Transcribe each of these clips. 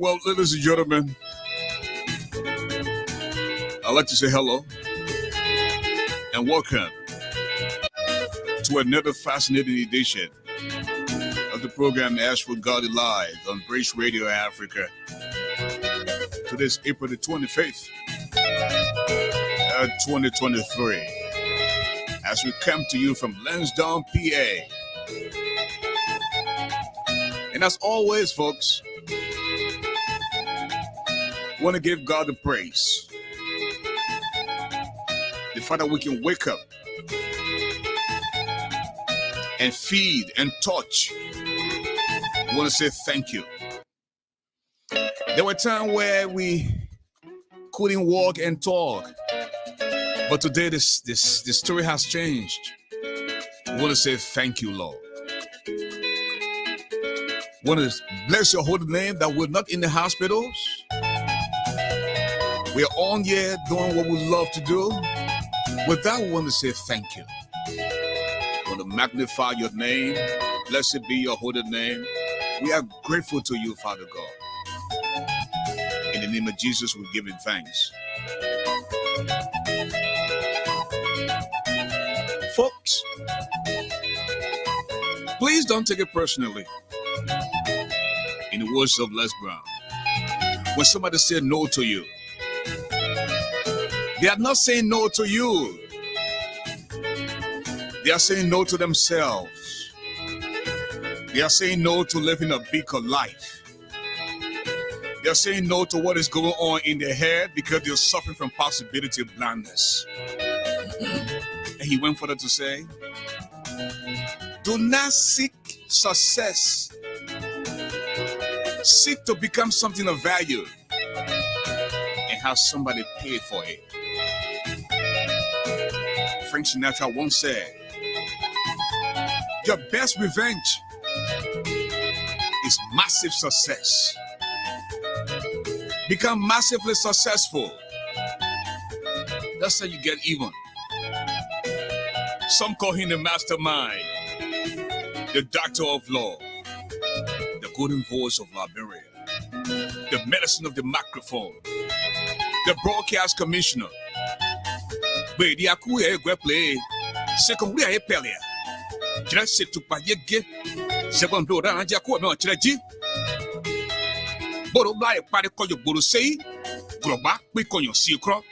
Well, ladies and gentlemen, I'd like to say hello and welcome to another fascinating edition of the program ASHFORD GARLEY Live on Brace Radio Africa. Today's April the 25th, 2023, as we come to you from Lansdowne, PA. And as always, folks, want to give God the praise. The fact that we can wake up and feed and touch. We want to say thank you. There were times where we couldn't walk and talk, but today the story has changed. We want to say thank you, Lord. We want to bless your holy name that we're not in the hospitals. We're on here doing what we love to do. With that, we want to say thank you. We want to magnify your name. Blessed be your holy name. We are grateful to you, Father God. In the name of Jesus, we give him thanks. Folks, please don't take it personally. In the words of Les Brown, when somebody said no to you, they are not saying no to you. They are saying no to themselves. They are saying no to living a bigger life. They are saying no to what is going on in their head because they're suffering from possibility of blindness. And he went further to say, do not seek success. Seek to become something of value and have somebody pay for it. Frank Sinatra once said, your best revenge is massive success. Become massively successful. That's how you get even. Some call him the mastermind, the doctor of law, the golden voice of Liberia, the medicine of the microphone, the broadcast commissioner. But the akuye play second we are pelia. Just sit to payege. Second blow down Jaco no chiraji. Boro by party call your boro say. Grow back quick on your secret.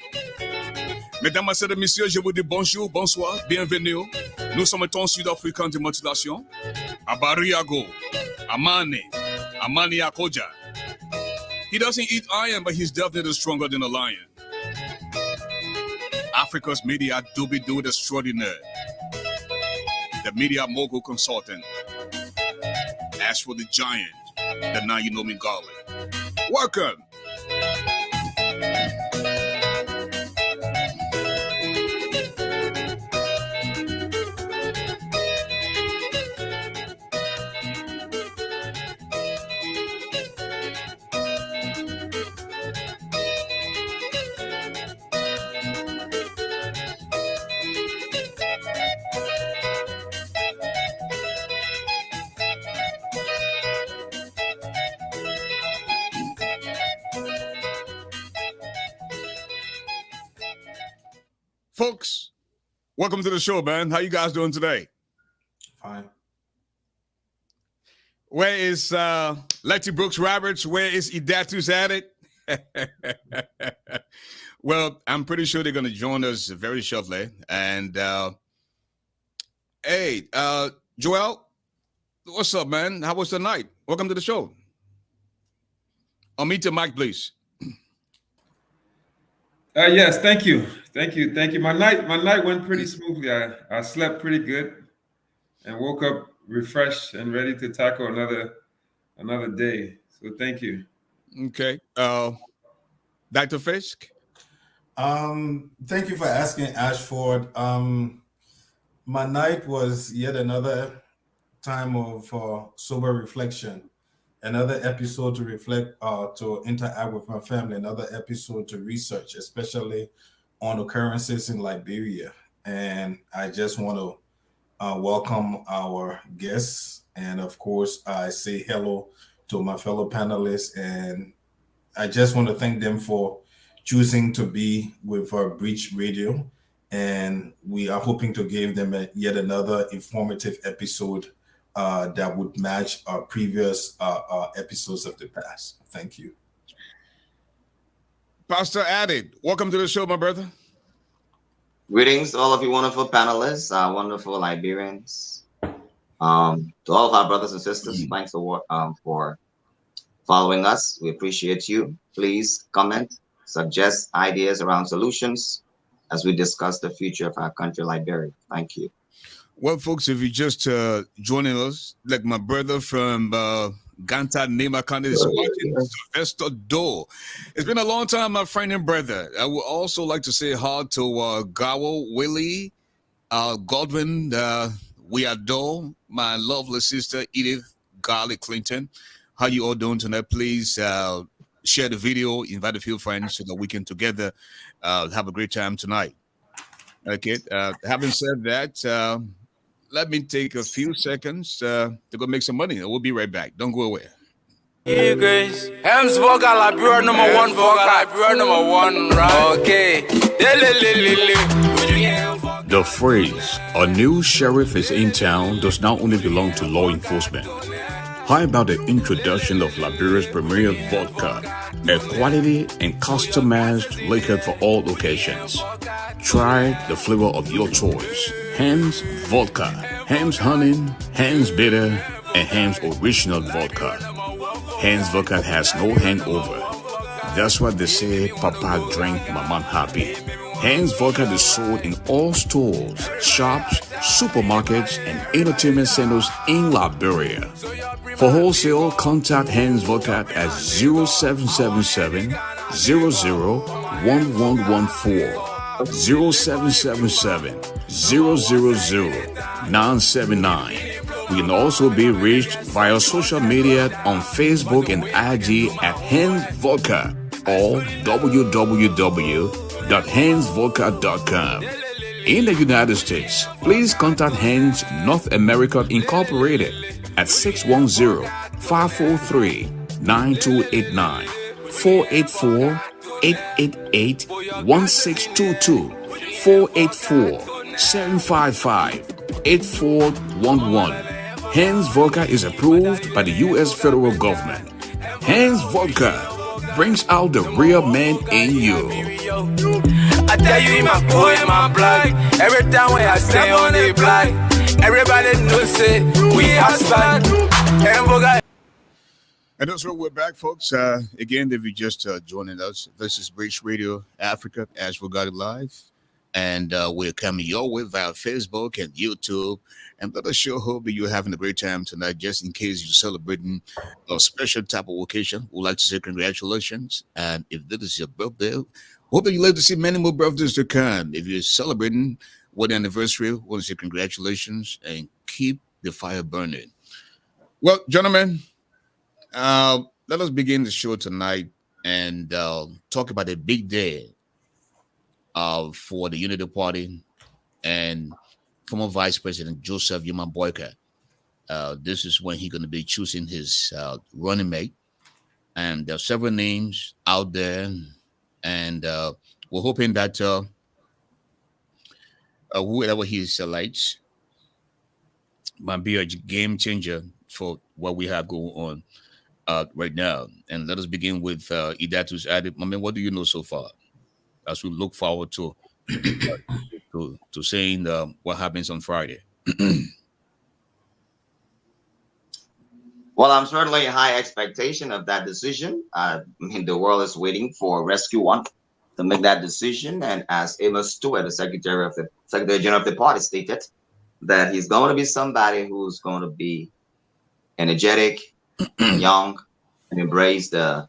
Mesdames et messieurs, je vous dis bonjour, bonsoir, bienvenue. Nous sommes en Sud-Africain de motivation. Abariago, Amani Akoja. He doesn't eat iron, but he's definitely stronger than a lion. Africa's media doobie-doo extraordinaire. The media mogul consultant. As for the giant, the now you know me Garley. Welcome. Folks, welcome to the show, man. How you guys doing today? Fine. Where is Letty Brooks Roberts? Where is Idatus at it? Well, I'm pretty sure they're going to join us very shortly. And hey, Joel, what's up, man? How was the night? Welcome to the show. Unmute your mic, please. Yes, thank you. My night went pretty smoothly. I slept pretty good and woke up refreshed and ready to tackle another day. So thank you. Okay. Dr. Fisk? Thank you for asking, Ashford. My night was yet another time of sober reflection, another episode to reflect, to interact with my family, another episode to research, especially on occurrences in Liberia. And I just want to welcome our guests. And of course, I say hello to my fellow panelists. And I just want to thank them for choosing to be with Breach Radio. And we are hoping to give them yet another informative episode that would match our previous episodes of the past. Thank you. Pastor Added, welcome to the show, my brother. Greetings to all of you wonderful panelists, wonderful Liberians. To all of our brothers and sisters, thanks for following us. We appreciate you. Please comment, suggest ideas around solutions as we discuss the future of our country, Liberia. Thank you. Well, folks, if you just joining us, like my brother from Ganta Nema County is watching, Sylvester Doe. It's been a long time, my friend and brother. I would also like to say hi to Gawo Willie, Godwin, we adore my lovely sister Edith Garley Clinton. How you all doing tonight? Please share the video, invite a few friends so that we can together have a great time tonight. Okay. Having said that, let me take a few seconds to go make some money. We'll be right back. Don't go away. Hems vocal Liberia number one, vocal Liberia number one, right? Okay. The phrase, a new sheriff is in town, does not only belong to law enforcement. How about the introduction of Liberia's premier vodka, a quality and customized liquor for all occasions? Try the flavor of your choice. Ham's Vodka, Ham's Honey, Ham's Bitter, and Ham's Original Vodka. Ham's Vodka has no hangover. That's why they say Papa drank Mama happy. Ham's Vodka is sold in all stores, shops, supermarkets, and entertainment centers in Liberia. For wholesale, contact Ham's Vodka at 0777 001114. 0777 000-979. We can also be reached via social media on Facebook and IG at Hans Vodka or www.hansvodka.com. In the United States, please contact Hans North America Incorporated at 610-543-9289, 484-888-1622, 484-755-8411. Hans Vodka is approved by the U.S. federal government. Hans Vodka brings out the real man in you. I tell you, in my boy, in my blood. Every time when I stay on the block, everybody knows it. We are spot. And that's what we're back, folks. Again, if you just joining us, this is Breach Radio Africa, ASHFORD GARLEY Live. And we're coming your way via Facebook and YouTube. And let us sure hope that you're having a great time tonight, just in case you're celebrating a special type of occasion. We'd like to say congratulations. And if this is your birthday, hope that you live to see many more birthdays to come. If you're celebrating what anniversary, we want to say congratulations and keep the fire burning. Well, gentlemen, let us begin the show tonight and talk about a big day for the Unity Party and former Vice President Joseph Yuma Boyka. This is when he's going to be choosing his running mate. And there are several names out there. And we're hoping that whoever he selects might be a game changer for what we have going on right now. And let us begin with Idatus Adib. I mean, what do you know so far? As we look forward to saying what happens on Friday. Well, I'm certainly in high expectation of that decision. I mean, the world is waiting for Rescue One to make that decision. And as Amos Stewart, the Secretary General of the party, stated, that he's going to be somebody who's going to be energetic, young and embrace the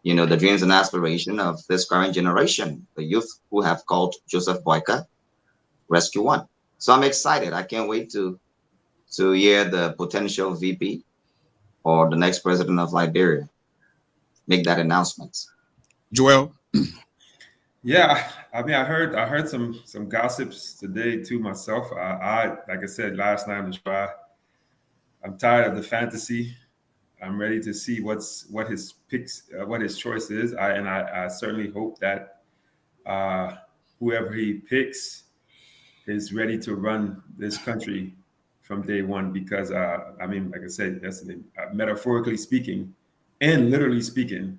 the dreams and aspiration of this current generation, the youth who have called Joseph Boyka Rescue One. So I'm excited. I can't wait to hear the potential VP or the next president of Liberia make that announcement. Joel. Yeah, I mean, I heard some gossips today too myself. I like I said last night on the show, I'm tired of the fantasy. I'm ready to see what his picks, what his choice is. I certainly hope that whoever he picks is ready to run this country from day one. Because I mean, like I said yesterday, metaphorically speaking, and literally speaking,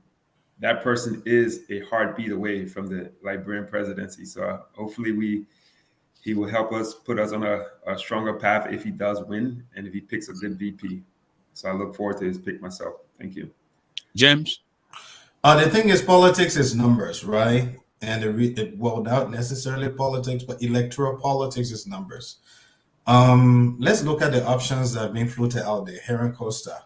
that person is a heartbeat away from the Liberian presidency. So hopefully he will help us, put us on a stronger path if he does win and if he picks a good VP. So I look forward to his pick myself. Thank you. James. The thing is, politics is numbers, right? And well, not necessarily politics, but electoral politics is numbers. Let's look at the options that have been floated out there. Heron Costa.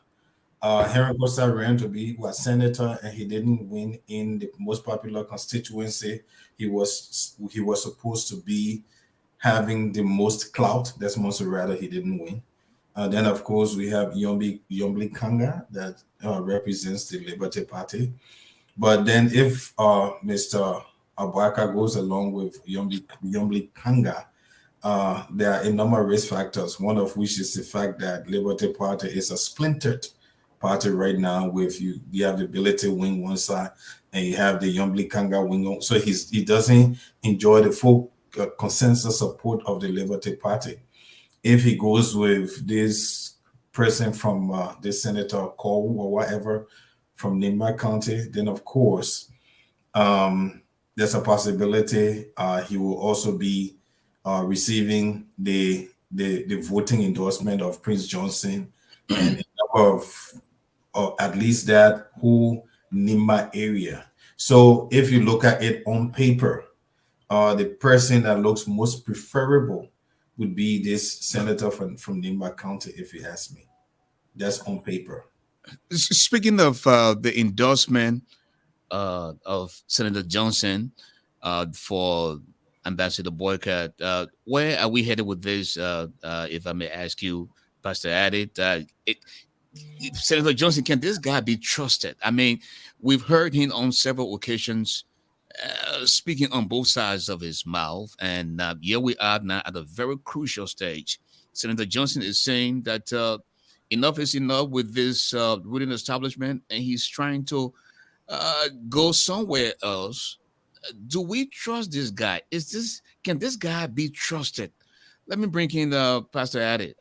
Heron Costa ran to be senator, and he didn't win in the most popular constituency. He was supposed to be having the most clout. That's most rather he didn't win. Then, of course, we have Yombi Kanga that represents the Liberty Party. But then if Mr. Abwaka goes along with Yombi Kanga, there are a number of risk factors, one of which is the fact that Liberty Party is a splintered party right now. With you have the ability wing one side, and you have the Yombi Kanga wing. So he doesn't enjoy the full consensus support of the Liberty Party. If he goes with this person from the Senator Cole or whatever from Nimba County, then of course there's a possibility he will also be receiving the voting endorsement of Prince Johnson and a number of at least that whole Nimba area. So if you look at it on paper, the person that looks most preferable would be this senator from Nimba County, if you ask me. That's on paper. Speaking of the endorsement of Senator Johnson for Ambassador Boycott, where are we headed with this? If I may ask you, Pastor Adit, Senator Johnson, can this guy be trusted? I mean, we've heard him on several occasions speaking on both sides of his mouth, and here we are now at a very crucial stage. Senator Johnson is saying that enough is enough with this ruling establishment, and he's trying to go somewhere else. Do we trust this guy? Can this guy be trusted? Let me bring in Pastor Adit.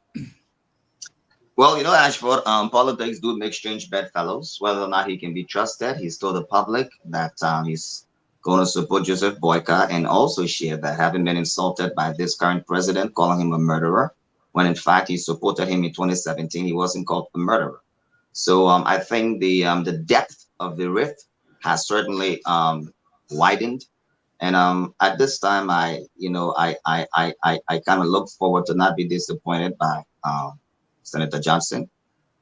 Well, Ashford, politics do make strange bedfellows. Whether or not he can be trusted, he's told the public that he's going to support Joseph Boyka, and also share that having been insulted by this current president, calling him a murderer, when in fact he supported him in 2017, he wasn't called a murderer. So I think the depth of the rift has certainly widened, and at this time, I kind of look forward to not be disappointed by Senator Johnson,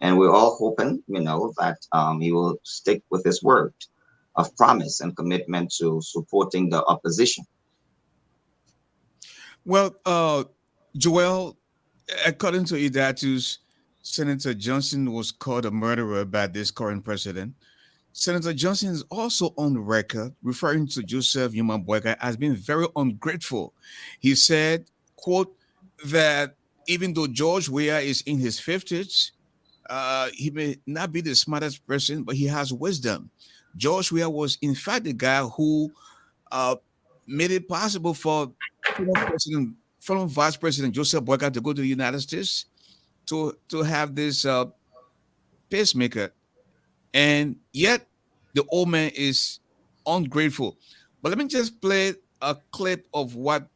and we're all hoping, that he will stick with his word of promise and commitment to supporting the opposition. Well, Joel, according to Idatus, Senator Johnson was called a murderer by this current president. Senator Johnson is also on record referring to Joseph Boyka as being very ungrateful. He said, quote, that even though George Weah is in his 50s, he may not be the smartest person, but he has wisdom. George Weah was, in fact, the guy who made it possible for former Vice President Joseph Boyka to go to the United States to have this pacemaker. And yet, the old man is ungrateful. But let me just play a clip of what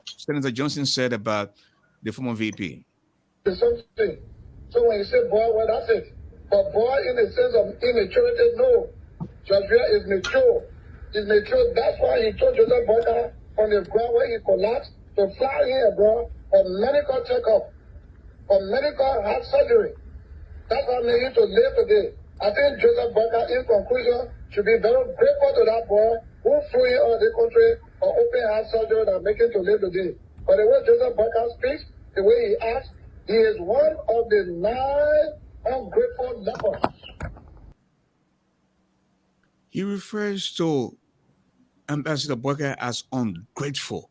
Senator Johnson said about the former VP. The same thing. So when you say boy, well, that's it. But boy, in the sense of immaturity, no. Georgia is mature. He's mature. That's why he told Joseph Boyka on the ground where he collapsed to fly here, bro, for medical checkup, for medical heart surgery. That's why I'm here to live today. I think Joseph Barker, in conclusion, should be very grateful to that boy who flew in on the country for open heart surgery and making to live today. But the way Joseph Barker speaks, the way he acts, he is one of the 9 ungrateful lepers. He refers to Ambassador Boycott as ungrateful.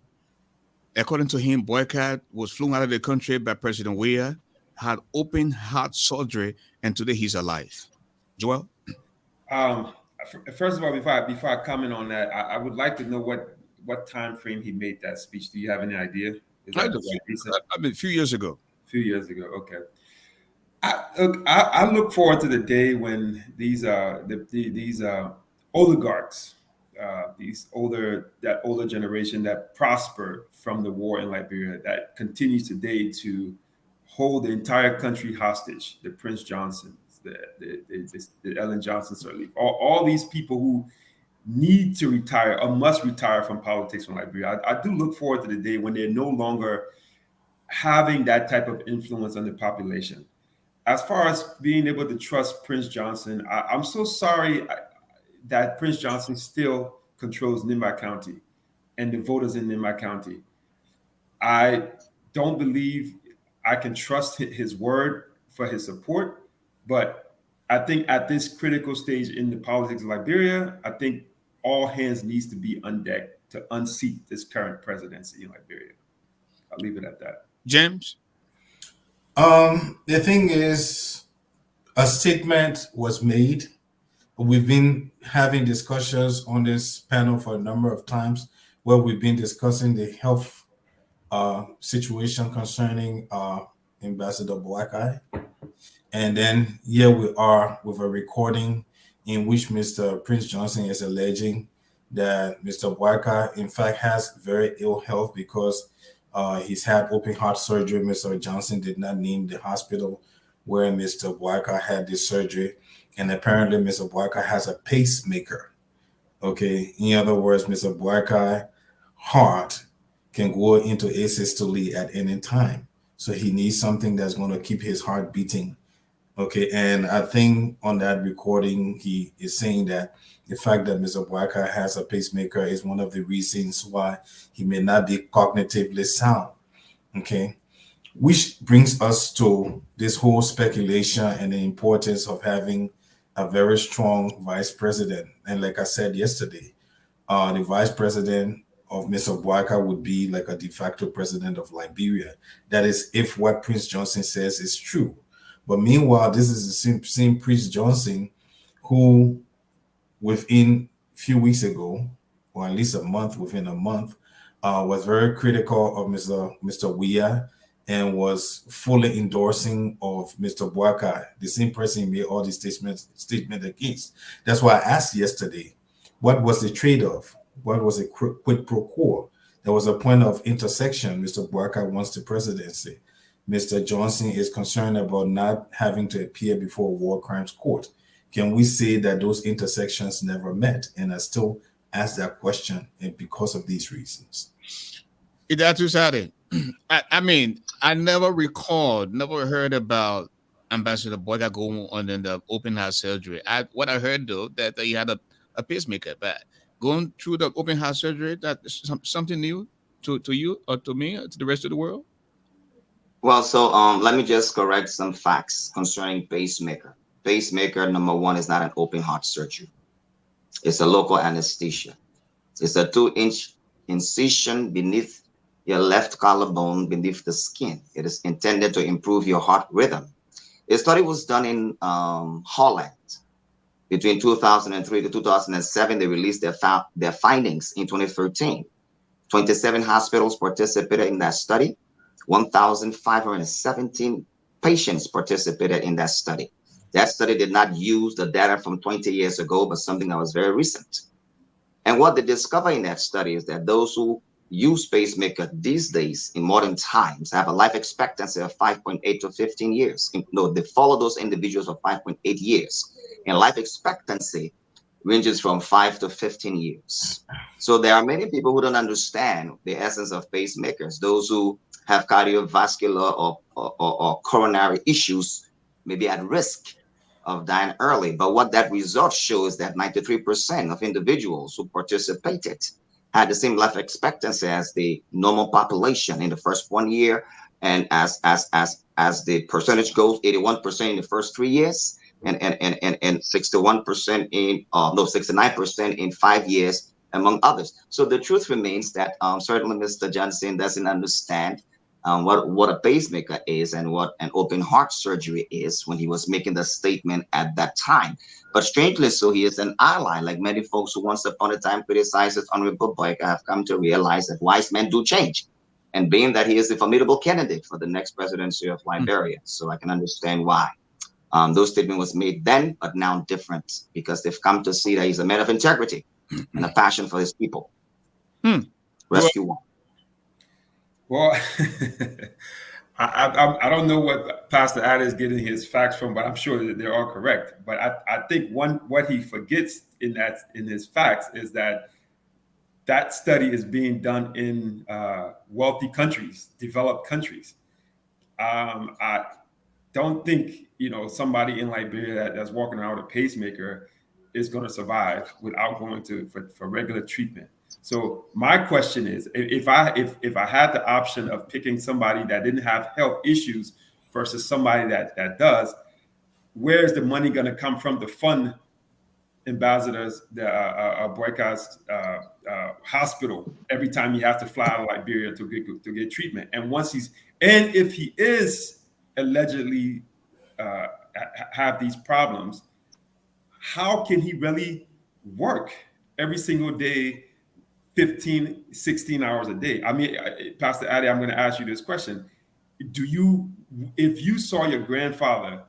According to him, Boycott was flown out of the country by President Weah, had open heart surgery, and today he's alive. Joel? First of all, before I comment on that, I would like to know what time frame he made that speech. Do you have any idea? Is that recent? I mean, a few years ago. A few years ago, okay. I look forward to the day when these oligarchs, that older generation that prospered from the war in Liberia, that continues today to hold the entire country hostage, the Prince Johnsons, the Ellen Johnson Sirleaf, all these people who need to retire or must retire from politics from Liberia. I do look forward to the day when they're no longer having that type of influence on the population. As far as being able to trust Prince Johnson, I'm so sorry that Prince Johnson still controls Nimba County and the voters in Nimba County. I don't believe I can trust his word for his support, but I think at this critical stage in the politics of Liberia, I think all hands needs to be on deck to unseat this current presidency in Liberia. I'll leave it at that. James? The thing is, a statement was made. We've been having discussions on this panel for a number of times where we've been discussing the health situation concerning Ambassador Boakai. And then here we are with a recording in which Mr. Prince Johnson is alleging that Mr. Boakai, in fact, has very ill health because he's had open heart surgery. Mr. Johnson did not name the hospital where Mr. Boakai had this surgery. And apparently Mr. Boakai has a pacemaker. Okay. In other words, Mr. Boakai heart can go into asystole at any time. So he needs something that's going to keep his heart beating. Okay. And I think on that recording, he is saying that the fact that Mr. Boakai has a pacemaker is one of the reasons why he may not be cognitively sound. Okay. Which brings us to this whole speculation and the importance of having a very strong vice president. And like I said yesterday, the vice president of Mr. Boakai would be like a de facto president of Liberia. That is, if what Prince Johnson says is true. But meanwhile, this is the same Prince Johnson who within a few weeks ago, or at least within a month, was very critical of Mr. Weah and was fully endorsing of Mr. Boakai, the same person he made all these statement against. That's why I asked yesterday, what was the trade-off? What was a quid pro quo? There was a point of intersection. Mr. Boakai wants the presidency. Mr. Johnson is concerned about not having to appear before a war crimes court. Can we say that those intersections never met? And I still ask that question because of these reasons. That's sad. I mean, I never heard about Ambassador Boycott going on in the open heart surgery. What I heard though, that he had a pacemaker, but going through the open heart surgery, that's something new to you or to me or to the rest of the world? Well, so let me just correct some facts concerning pacemaker. Pacemaker, number one, is not an open heart surgery. It's a local anesthesia. It's a 2-inch incision beneath your left collarbone, beneath the skin. It is intended to improve your heart rhythm. A study was done in Holland. Between 2003 to 2007, they released their findings in 2013. 27 hospitals participated in that study. 1,517 patients participated in that study. That study did not use the data from 20 years ago, but something that was very recent. And what they discovered in that study is that those who use pacemaker these days in modern times have a life expectancy of 5.8 to 15 years. They follow those individuals for 5.8 years. And life expectancy ranges from 5 to 15 years. So there are many people who don't understand the essence of pacemakers. Those who have cardiovascular or coronary issues maybe at risk of dying early. But what that result shows that 93% of individuals who participated had the same life expectancy as the normal population in the first 1 year, and as the percentage goes, 81% in the first 3 years, and 61% in 69% in 5 years, among others. So the truth remains that certainly Mr. Johnson doesn't understand what a pacemaker is and what an open heart surgery is when he was making the statement at that time. But strangely so, he is an ally. Like many folks who once upon a time criticized his Honorable Boyka have come to realize that wise men do change. And being that he is the formidable candidate for the next presidency of Liberia, so I can understand why those statements was made then, but now different, because they've come to see that he's a man of integrity and a passion for his people. Rescue one. Well, I don't know what Pastor Ada is getting his facts from, but I'm sure that they're all correct. But I think what he forgets in his facts is that study is being done in wealthy countries, developed countries. I don't think somebody in Liberia that's walking around with a pacemaker is going to survive without going for regular treatment. So my question is, if I had the option of picking somebody that didn't have health issues versus somebody that does, where's the money going to come from to fund Ambassador's Boyka's hospital every time he has to fly out of Liberia to get treatment? And if he is allegedly have these problems, how can he really work every single day, 15, 16 hours a day? I mean, Pastor Addy, I'm going to ask you this question. If you saw your grandfather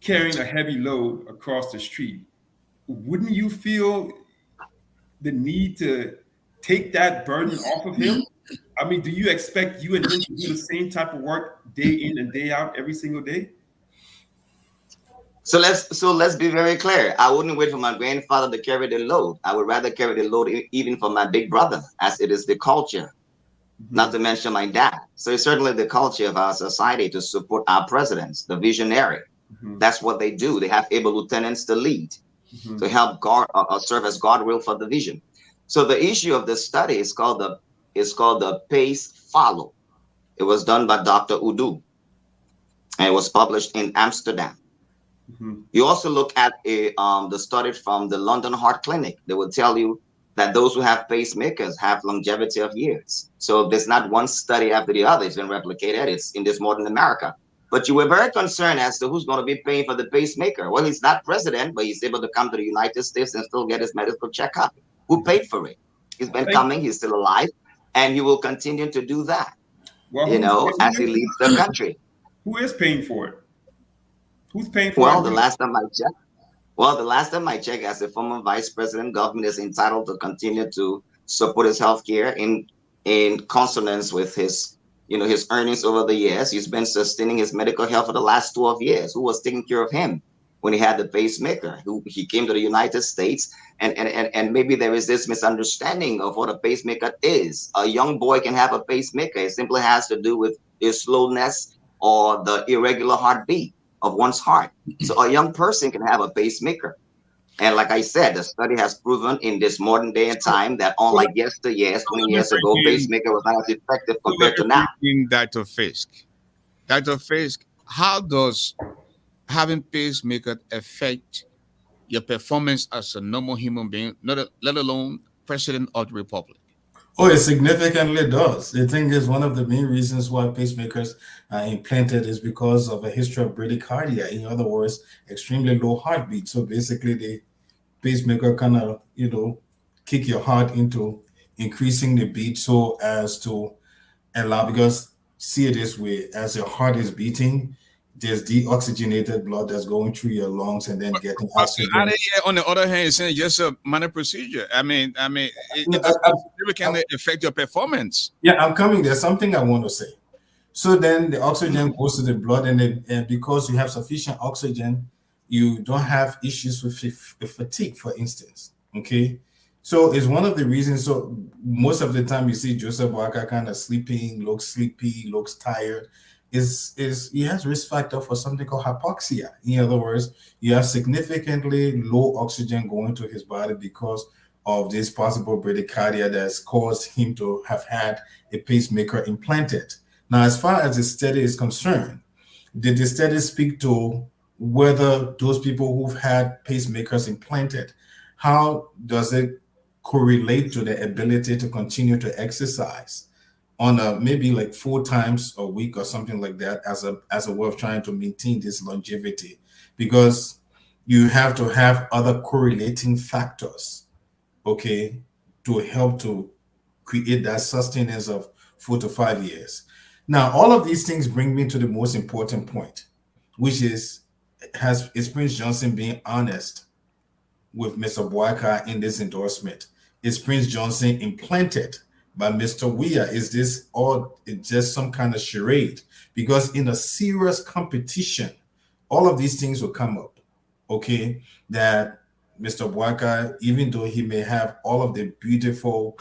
carrying a heavy load across the street, wouldn't you feel the need to take that burden off of him? I mean, do you expect you and him to do the same type of work day in and day out every single day? So let's be very clear. I wouldn't wait for my grandfather to carry the load. I would rather carry the load even for my big brother, as it is the culture, not to mention my dad. So it's certainly the culture of our society to support our presidents, the visionary. That's what they do. They have able lieutenants to lead, to help serve as guardrail for the vision. So the issue of this study is called the Pace Follow. It was done by Dr. Udu, and it was published in Amsterdam. You also look at the study from the London Heart Clinic. They will tell you that those who have pacemakers have longevity of years. So there's not one study after the other. It's been replicated. It's in this modern America. But you were very concerned as to who's going to be paying for the pacemaker. Well, he's not president, but he's able to come to the United States and still get his medical checkup. Who paid for it? He's been coming. He's still alive, and he will continue to do that. Well, as he leads the country. Who is paying for it? Who's paying for it? Well, the last time I checked, as a former vice president, government is entitled to continue to support his health care in consonance with his earnings over the years. He's been sustaining his medical health for the last 12 years. Who was taking care of him when he had the pacemaker? He came to the United States, and maybe there is this misunderstanding of what a pacemaker is. A young boy can have a pacemaker. It simply has to do with his slowness or the irregular heartbeat of one's heart. So a young person can have a pacemaker. And like I said, the study has proven in this modern day and time that unlike yesteryears, 20 years ago, pacemaker was not as effective compared to now. Dr. Fisk, how does having pacemaker affect your performance as a normal human being, let alone president of the republic? Oh, it significantly does. The thing is, one of the main reasons why pacemakers are implanted is because of a history of bradycardia. In other words, extremely low heartbeat. So basically, the pacemaker kind of, kick your heart into increasing the beat so as to allow, because see it this way, as your heart is beating, there's deoxygenated blood that's going through your lungs and then getting oxygen. On the other hand, it's just a minor procedure. It can affect your performance. Yeah, I'm coming. There's something I want to say. So then the oxygen goes to the blood, and because you have sufficient oxygen, you don't have issues with fatigue, for instance. Okay, so it's one of the reasons. So most of the time you see Joseph Boyka kind of sleeping, looks sleepy, looks tired. is he has risk factor for something called hypoxia. In other words, you have significantly low oxygen going to his body because of this possible bradycardia that's caused him to have had a pacemaker implanted. Now, as far as the study is concerned, did the study speak to whether those people who've had pacemakers implanted, how does it correlate to the ability to continue to exercise on a maybe like 4 times a week or something like that as a way of trying to maintain this longevity? Because you have to have other correlating factors, okay, to help to create that sustenance of 4 to 5 years. Now, all of these things bring me to the most important point, which is Prince Johnson being honest with Mr. Boyka in this endorsement? Is Prince Johnson implanted by Mr. Weah? Is this all just some kind of charade? Because in a serious competition, all of these things will come up, okay? That Mr. Boyka, even though he may have all of the beautiful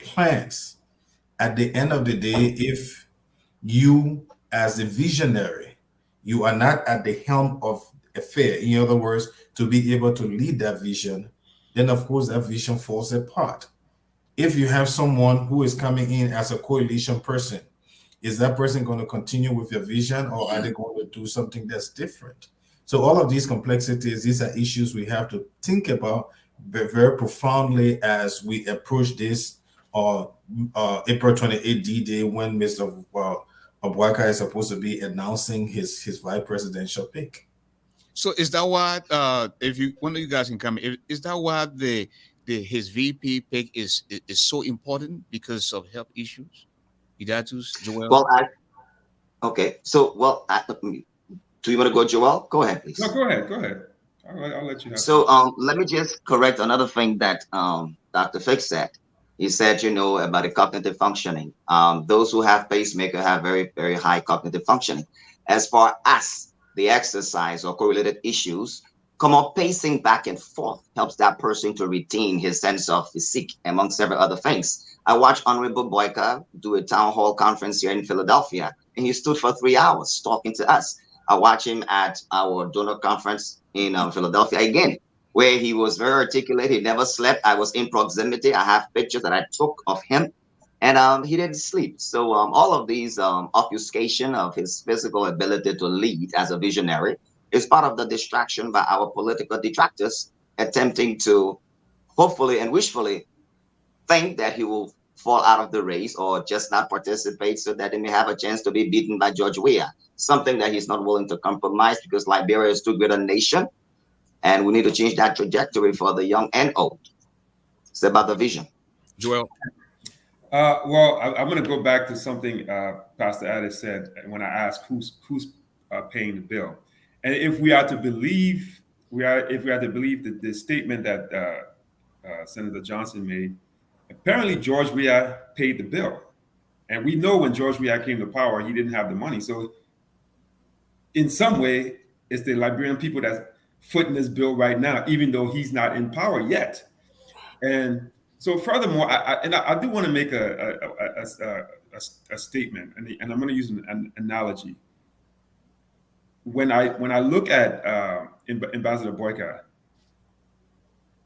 plans, at the end of the day, if you as a visionary, you are not at the helm of affair, in other words, to be able to lead that vision, then of course that vision falls apart. If you have someone who is coming in as a coalition person, is that person going to continue with your vision, or are they going to do something that's different? So all of these complexities, these are issues we have to think about very profoundly as we approach this April 28 D-Day, when Mr. Boyka is supposed to be announcing his vice presidential pick. So is that what if you one of you guys can come? Is that why his VP pick is so important because of health issues? Idatus, Joel. Well, okay. So, do you want to go, Joel? Go ahead, please. No, go ahead. I'll let you have. So, let me just correct another thing that Dr. Fix said. He said, about the cognitive functioning. Those who have pacemaker have very, very high cognitive functioning. As far as the exercise or correlated issues, come up pacing back and forth helps that person to retain his sense of physique, among several other things. I watched Honorable Boyka do a town hall conference here in Philadelphia, and he stood for 3 hours talking to us. I watched him at our donor conference in Philadelphia again, where he was very articulate. He never slept. I was in proximity. I have pictures that I took of him, and he didn't sleep. So all of these obfuscation of his physical ability to lead as a visionary is part of the distraction by our political detractors attempting to hopefully and wishfully think that he will fall out of the race or just not participate so that he may have a chance to be beaten by George Weah, something that he's not willing to compromise, because Liberia is too great a nation. And we need to change that trajectory for the young and old. It's about the vision. Joel. Well, I'm going to go back to something Pastor Addis said when I asked who's paying the bill, and if we are to believe the statement that Senator Johnson made, apparently George Weah paid the bill, and we know when George Weah came to power, he didn't have the money. So, in some way, it's the Liberian people that's footing this bill right now, even though he's not in power yet. And so, furthermore, I do want to make a statement, and I'm going to use an analogy. When I look at Ambassador Boyka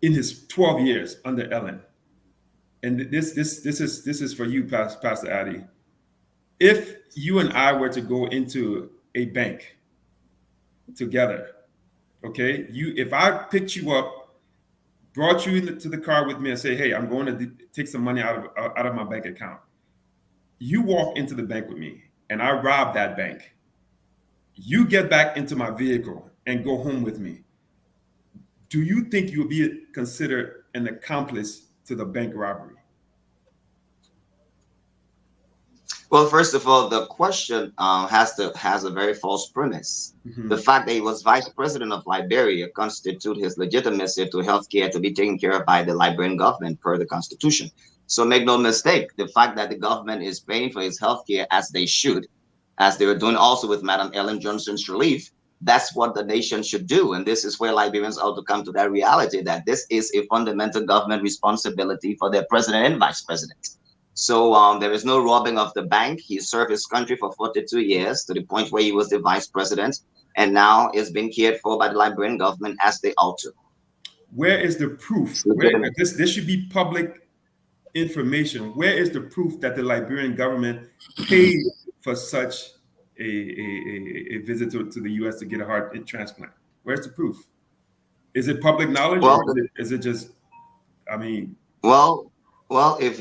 in his 12 years under Ellen, and this is for you, Pastor Addy. If you and I were to go into a bank together, okay, if I picked you up, brought you into the car with me, and say, "Hey, I'm going to take some money out of my bank account," you walk into the bank with me, and I rob that bank. You get back into my vehicle and go home with me. Do you think you'll be considered an accomplice to the bank robbery? Well, first of all, the question has a very false premise. Mm-hmm. The fact that he was vice president of Liberia constitutes his legitimacy to healthcare to be taken care of by the Liberian government per the Constitution. So make no mistake, the fact that the government is paying for his healthcare as they should, as they were doing also with Madam Ellen Johnson's relief, that's what the nation should do. And this is where Liberians ought to come to that reality that this is a fundamental government responsibility for their president and vice president. So there is no robbing of the bank. He served his country for 42 years to the point where he was the vice president, and now is being cared for by the Liberian government as they ought to. Where is the proof? Legitimate. This should be public information. Where is the proof that the Liberian government paid for such a visitor to the U.S. to get a heart transplant? Where's the proof? Is it public knowledge, Well, or is it just? I mean, well, if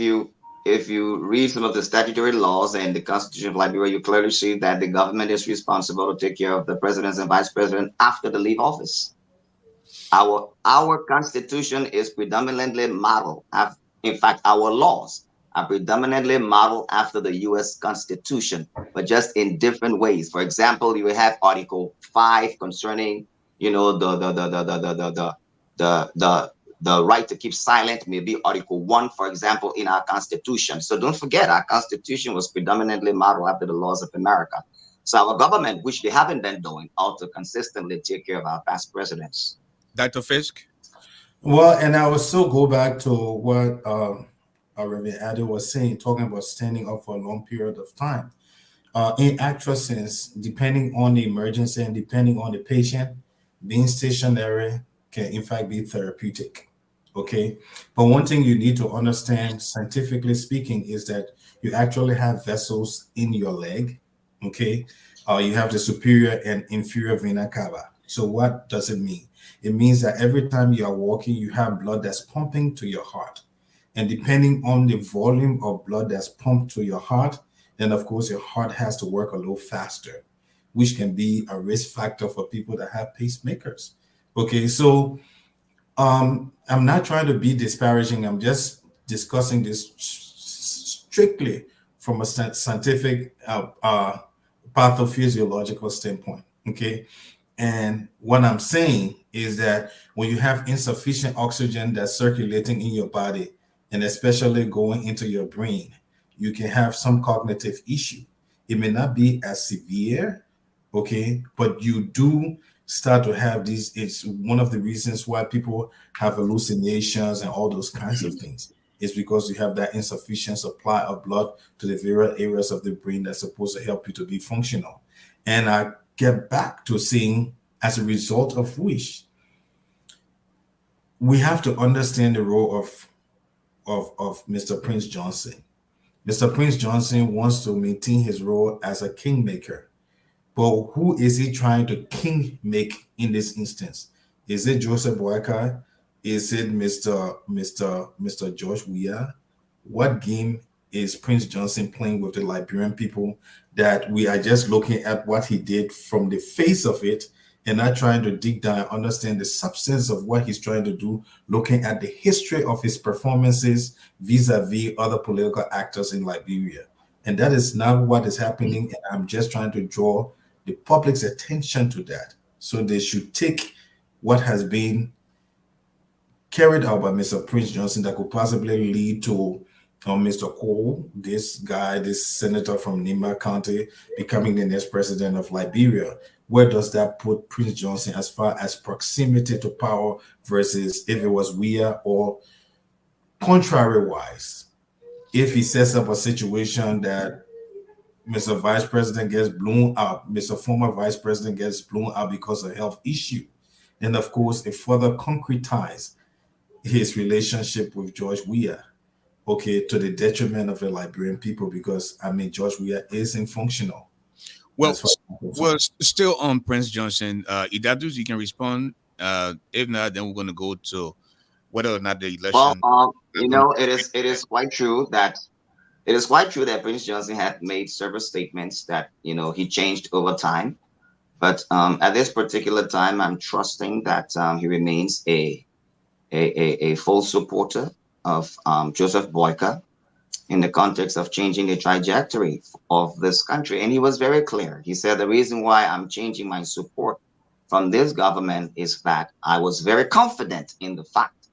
you read some of the statutory laws and the Constitution of Liberia, you clearly see that the government is responsible to take care of the presidents and vice president after they leave office. Our Constitution is predominantly modeled. In fact, our laws are predominantly modeled after the U.S. Constitution, but just in different ways. For example, you have Article 5 concerning, the right to keep silent. Maybe Article 1, for example, in our Constitution. So don't forget, our Constitution was predominantly modeled after the laws of America. So our government, which they haven't been doing, ought to consistently take care of our past presidents. Dr. Fisk? Well, and I will still go back to what Reverend Adi was saying, talking about standing up for a long period of time. In actual sense, depending on the emergency and depending on the patient, being stationary can in fact be therapeutic. Okay. But one thing you need to understand, scientifically speaking, is that you actually have vessels in your leg. Okay. You have the superior and inferior vena cava. So what does it mean? It means that every time you are walking, you have blood that's pumping to your heart. And depending on the volume of blood that's pumped to your heart, then of course your heart has to work a little faster, which can be a risk factor for people that have pacemakers. Okay, so I'm not trying to be disparaging. I'm just discussing this strictly from a scientific pathophysiological standpoint. Okay. And what I'm saying is that when you have insufficient oxygen that's circulating in your body, and especially going into your brain, you can have some cognitive issue. It may not be as severe, okay, but you do start to have these. It's one of the reasons why people have hallucinations and all those kinds of things. It's because you have that insufficient supply of blood to the various areas of the brain that's supposed to help you to be functional. And I get back to saying, as a result of which, we have to understand the role of Mr. Prince Johnson. Mr. Prince Johnson wants to maintain his role as a kingmaker. But who is he trying to king make in this instance? Is it Joseph Boakai? Is it Mr. George Weah? What game is Prince Johnson playing with the Liberian people that we are just looking at what he did from the face of it and not trying to dig down and understand the substance of what he's trying to do, looking at the history of his performances vis-a-vis other political actors in Liberia? And that is not what is happening. And I'm just trying to draw the public's attention to that. So they should take what has been carried out by Mr. Prince Johnson that could possibly lead to Mr. Cole, this senator from Nimba County, becoming the next president of Liberia. Where does that put Prince Johnson as far as proximity to power versus if it was Weah, or contrary-wise, if he sets up a situation that Mr. Vice President gets blown up, Mr. Former Vice President gets blown up because of health issue, then of course it further concretizes his relationship with George Weah, okay, to the detriment of the Liberian people, because George Weah isn't functional. Well, still on Prince Johnson, Idadus, you can respond. If not, then we're going to go to whether or not the election. Well, it is quite true that Prince Johnson had made several statements that he changed over time, but at this particular time, I'm trusting that he remains a full supporter of Joseph Boakai in the context of changing the trajectory of this country. And he was very clear. He said, the reason why I'm changing my support from this government is that I was very confident in the fact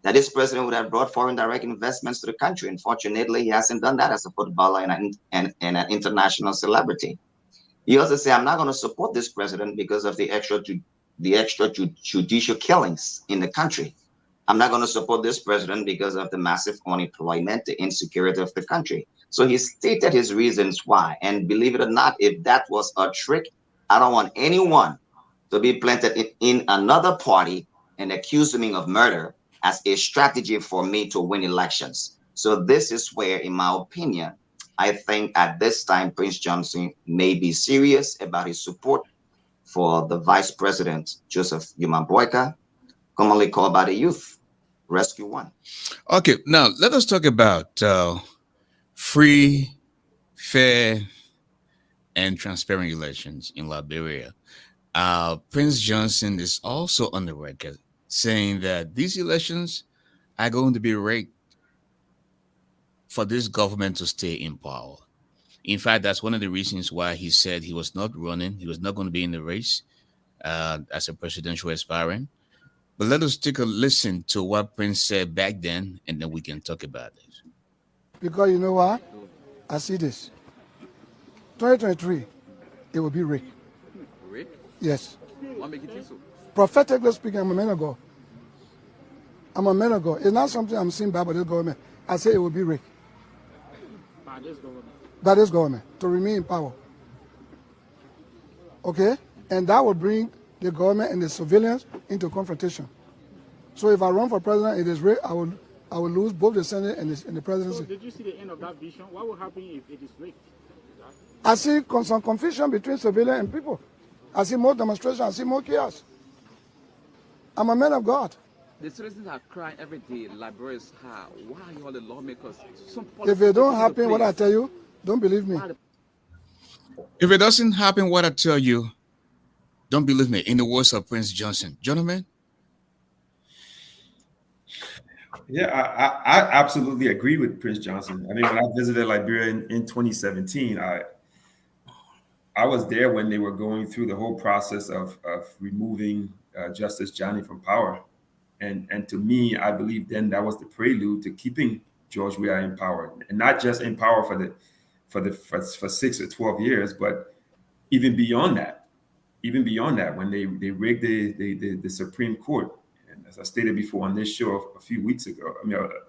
that this president would have brought foreign direct investments to the country. Unfortunately, he hasn't done that as a footballer and an international celebrity. He also said, I'm not going to support this president because of the extrajudicial killings in the country. I'm not going to support this president because of the massive unemployment, the insecurity of the country. So he stated his reasons why. And believe it or not, if that was a trick, I don't want anyone to be planted in another party and accuse me of murder as a strategy for me to win elections. So this is where, in my opinion, I think at this time, Prince Johnson may be serious about his support for the Vice President, Joseph Yuma Boyka, commonly called by the youth, Rescue One. Okay, now let us talk about free, fair, and transparent elections in Liberia. Prince Johnson is also on the record saying that these elections are going to be rigged for this government to stay in power. In fact, that's one of the reasons why he said he was not running, he was not going to be in the race as a presidential aspirant. But let us take a listen to what Prince said back then, and then we can talk about it. Because you know what? I see this. 2023, it will be rigged. Rigged? Yes. What make you think so? Prophetically speaking, I'm a man of God. I'm a man of God. It's not something I'm seeing by this government. I say it will be rigged. By this government? By this government, to remain in power. Okay? And that will bring the government and the civilians into confrontation. So if I run for president, it is rigged, I will lose both the Senate and the presidency. So did you see the end of that vision? What will happen if it is rigged? I see some confusion between civilians and people. I see more demonstration. I see more chaos. I'm a man of God. The citizens are crying every day. Liberia is hard. Why are you all the lawmakers? If it don't happen, what I tell you, don't believe me. If it doesn't happen, what I tell you, don't believe me. In the words of Prince Johnson. Gentlemen? Yeah, I absolutely agree with Prince Johnson. I mean, when I visited Liberia in 2017, I was there when they were going through the whole process of removing Justice Johnny from power. And to me, I believe then that was the prelude to keeping George Weah in power, and not just in power for 6 or 12 years, but even beyond that. Even beyond that, when they rigged the Supreme Court, and as I stated before on this show a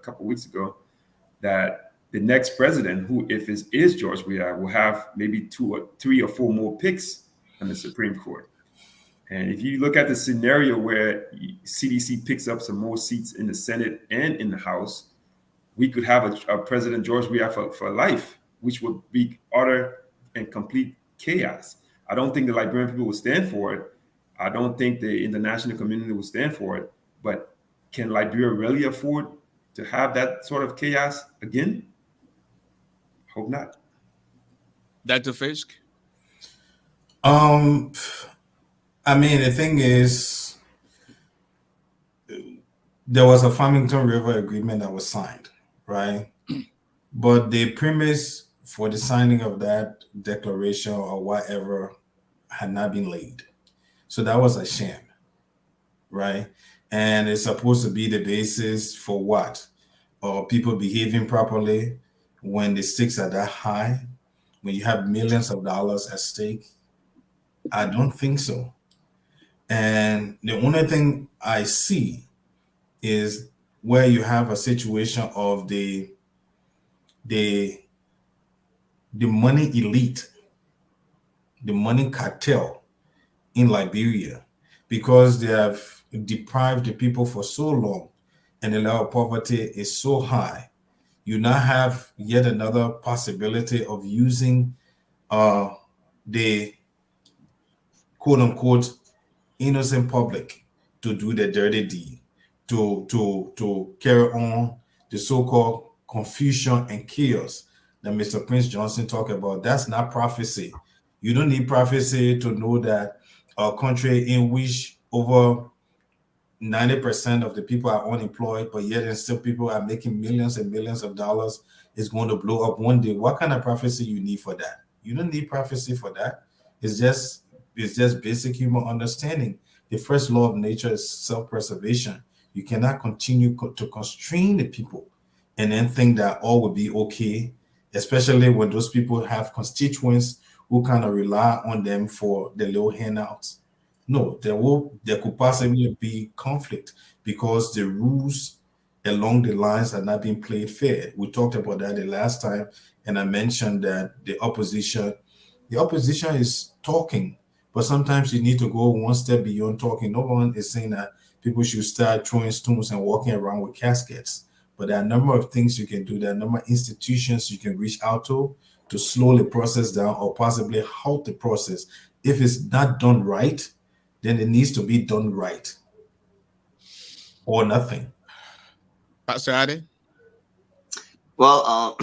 couple of weeks ago, that the next president, who if it is George Weah, will have maybe 2 or 3 or 4 more picks on the Supreme Court. And if you look at the scenario where CDC picks up some more seats in the Senate and in the House, we could have a President George Weah for life, which would be utter and complete chaos. I don't think the Liberian people will stand for it. I don't think the international community will stand for it. But can Liberia really afford to have that sort of chaos again? Hope not. Dr. Fisk? I mean, the thing is, there was a Farmington River Agreement that was signed, right? But the premise for the signing of that declaration or whatever had not been laid. So that was a sham, right? And it's supposed to be the basis for what? Or people behaving properly when the stakes are that high, when you have millions of dollars at stake? I don't think so. And the only thing I see is where you have a situation of the money elite, the money cartel in Liberia, because they have deprived the people for so long and the level of poverty is so high. You now have yet another possibility of using the quote unquote innocent public to do the dirty deed, to carry on the so-called confusion and chaos that Mr. Prince Johnson talked about. That's not prophecy. You don't need prophecy to know that a country in which over 90% of the people are unemployed, but yet and still people are making millions and millions of dollars is going to blow up one day. What kind of prophecy you need for that? You don't need prophecy for that. It's just basic human understanding. The first law of nature is self-preservation. You cannot continue to constrain the people and then think that all will be okay, especially when those people have constituents who kind of rely on them for the little handouts. No, there could possibly be conflict because the rules along the lines are not being played fair. We talked about that the last time, and I mentioned that the opposition is talking, but sometimes you need to go one step beyond talking. No one is saying that people should start throwing stones and walking around with caskets, but there are a number of things you can do. There are a number of institutions you can reach out to slow the process down or possibly halt the process. If it's not done right, then it needs to be done right or nothing. Pastor Ade? Well,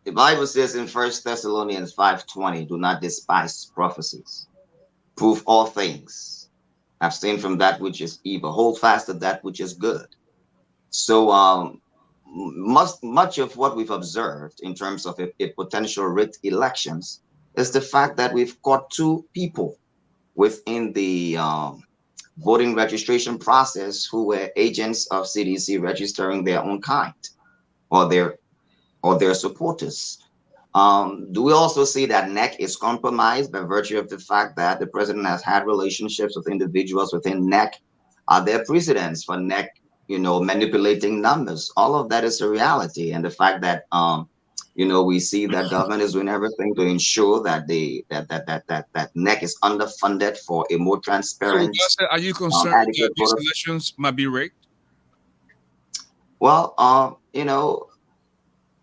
the Bible says in 1 Thessalonians 5:20, do not despise prophecies. Prove all things. Abstain from that which is evil. Hold fast to that which is good. So much of what we've observed in terms of a potential rigged elections is the fact that we've caught two people within the voting registration process who were agents of CDC registering their own kind or their supporters. Do we also see that NEC is compromised by virtue of the fact that the president has had relationships with individuals within NEC? Are there precedents for NEC, manipulating numbers? All of that is a reality, and the fact that we see that government is doing everything to ensure that that NEC is underfunded for a more transparent. So, are you concerned that these elections might be rigged? Well,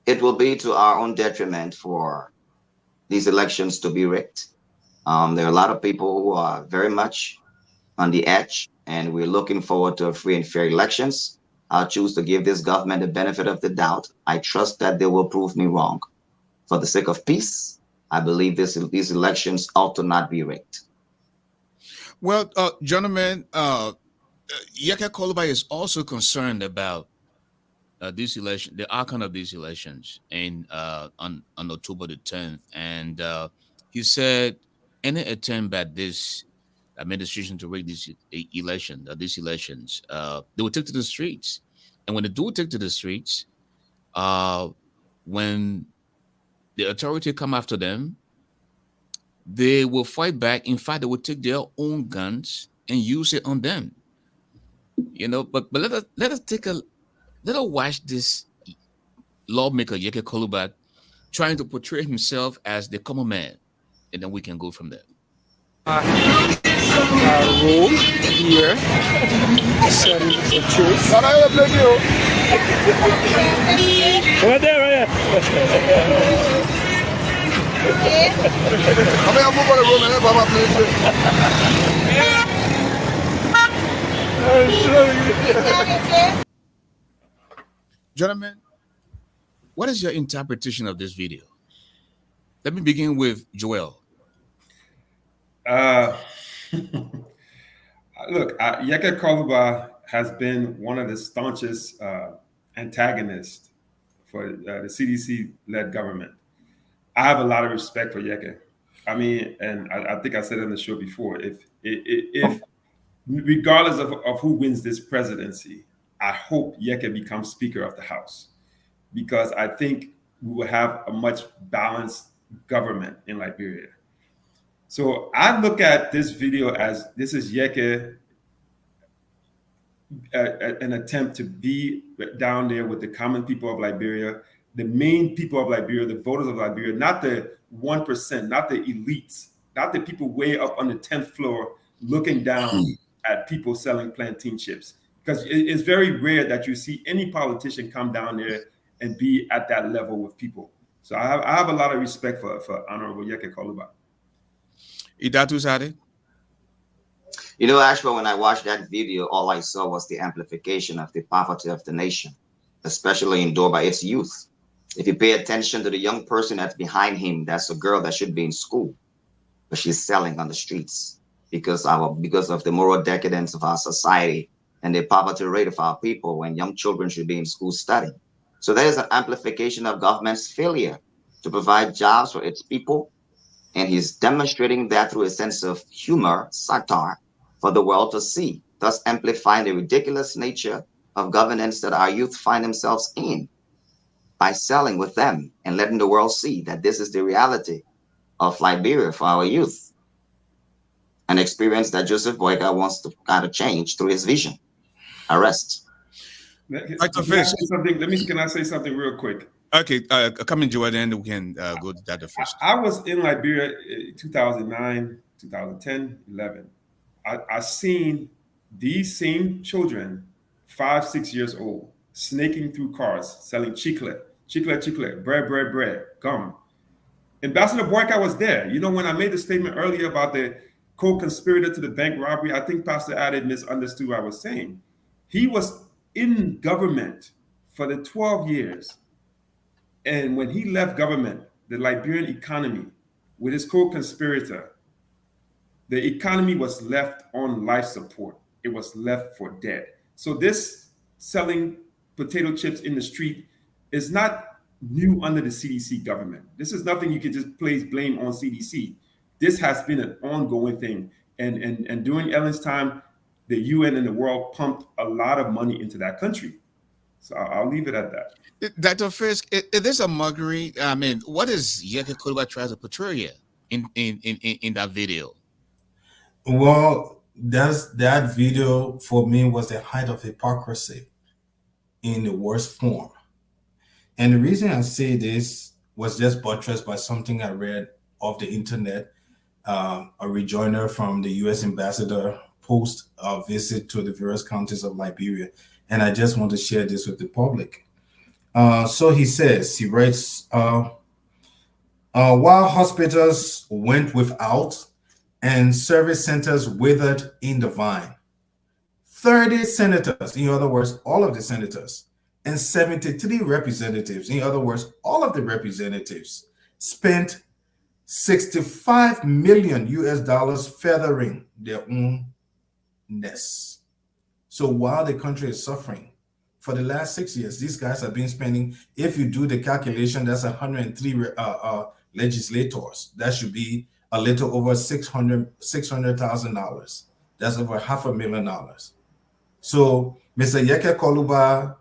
it will be to our own detriment for these elections to be rigged. There are a lot of people who are very much on the edge, and we're looking forward to a free and fair elections. I'll choose to give this government the benefit of the doubt. I trust that they will prove me wrong. For the sake of peace, I believe these elections ought to not be rigged. Well, gentlemen, Yeke Kolubai is also concerned about this election, the outcome of these elections, and on October the 10th, and he said any attempt by this administration to rig these elections, they will take to the streets, and when they do take to the streets, when the authority come after them, they will fight back. In fact, they will take their own guns and use it on them. But let us watch this lawmaker Yeke Kolubai trying to portray himself as the common man, and then we can go from there. Role here, setting the truth. Right there, right here. Gentlemen, what is your interpretation of this video? Let me begin with Joel. Look, Yeke Kolubai has been one of the staunchest antagonists for the CDC-led government. I have a lot of respect for Yeke. I mean, and I think I said it on the show before, if regardless of who wins this presidency, I hope Yeke becomes Speaker of the House, because I think we will have a much balanced government in Liberia. So I look at this video as this is Yeke, an attempt to be down there with the common people of Liberia, the main people of Liberia, the voters of Liberia, not the 1%, not the elites, not the people way up on the 10th floor looking down at people selling plantain chips. Because it's very rare that you see any politician come down there and be at that level with people. So I have a lot of respect for Honorable Yeke Kolubai. Idatu Zade? Ashford, when I watched that video, all I saw was the amplification of the poverty of the nation, especially endured by its youth. If you pay attention to the young person that's behind him, that's a girl that should be in school, but she's selling on the streets because of the moral decadence of our society and the poverty rate of our people, when young children should be in school studying. So there is an amplification of government's failure to provide jobs for its people, and he's demonstrating that through a sense of humor, satire, for the world to see, thus amplifying the ridiculous nature of governance that our youth find themselves in, by selling with them and letting the world see that this is the reality of Liberia for our youth, an experience that Joseph Boyka wants to kind of change through his vision. arrest. Dr. Fish, can I say something real quick? Okay, come in, Joe, and we can go to Dr. Fish. I was in Liberia in 2009, 2010, 11. I seen these same children, 5, 6 years old, snaking through cars, selling chicle, bread, gum. Ambassador Boyka was there. You know, when I made the statement earlier about the co-conspirator to the bank robbery, I think Pastor Adid misunderstood what I was saying. He was in government for the 12 years. And when he left government, the Liberian economy, with his co-conspirator, the economy was left on life support. It was left for dead. So this selling potato chips in the street is not new under the CDC government. This is nothing you can just place blame on CDC. This has been an ongoing thing. And during Ellen's time, the UN and the world pumped a lot of money into that country. So I'll leave it at that. Dr. Fisk, is this a mockery? I mean, what is Yeke Koluba tries to portray here in that video? Well, that video for me was the height of hypocrisy in the worst form. And the reason I say this was just buttressed by something I read off the internet, a rejoinder from the U.S. ambassador post a visit to the various counties of Liberia. And I just want to share this with the public. So he writes, while hospitals went without and service centers withered in the vine, 30 senators, in other words, all of the senators, and 73 representatives, in other words, all of the representatives, spent $65 million feathering their own nests. So while the country is suffering, for the last 6 years, these guys have been spending, if you do the calculation, that's 103 legislators. That should be a little over $600,000. That's over $500,000. So Mr. Yeke Koluba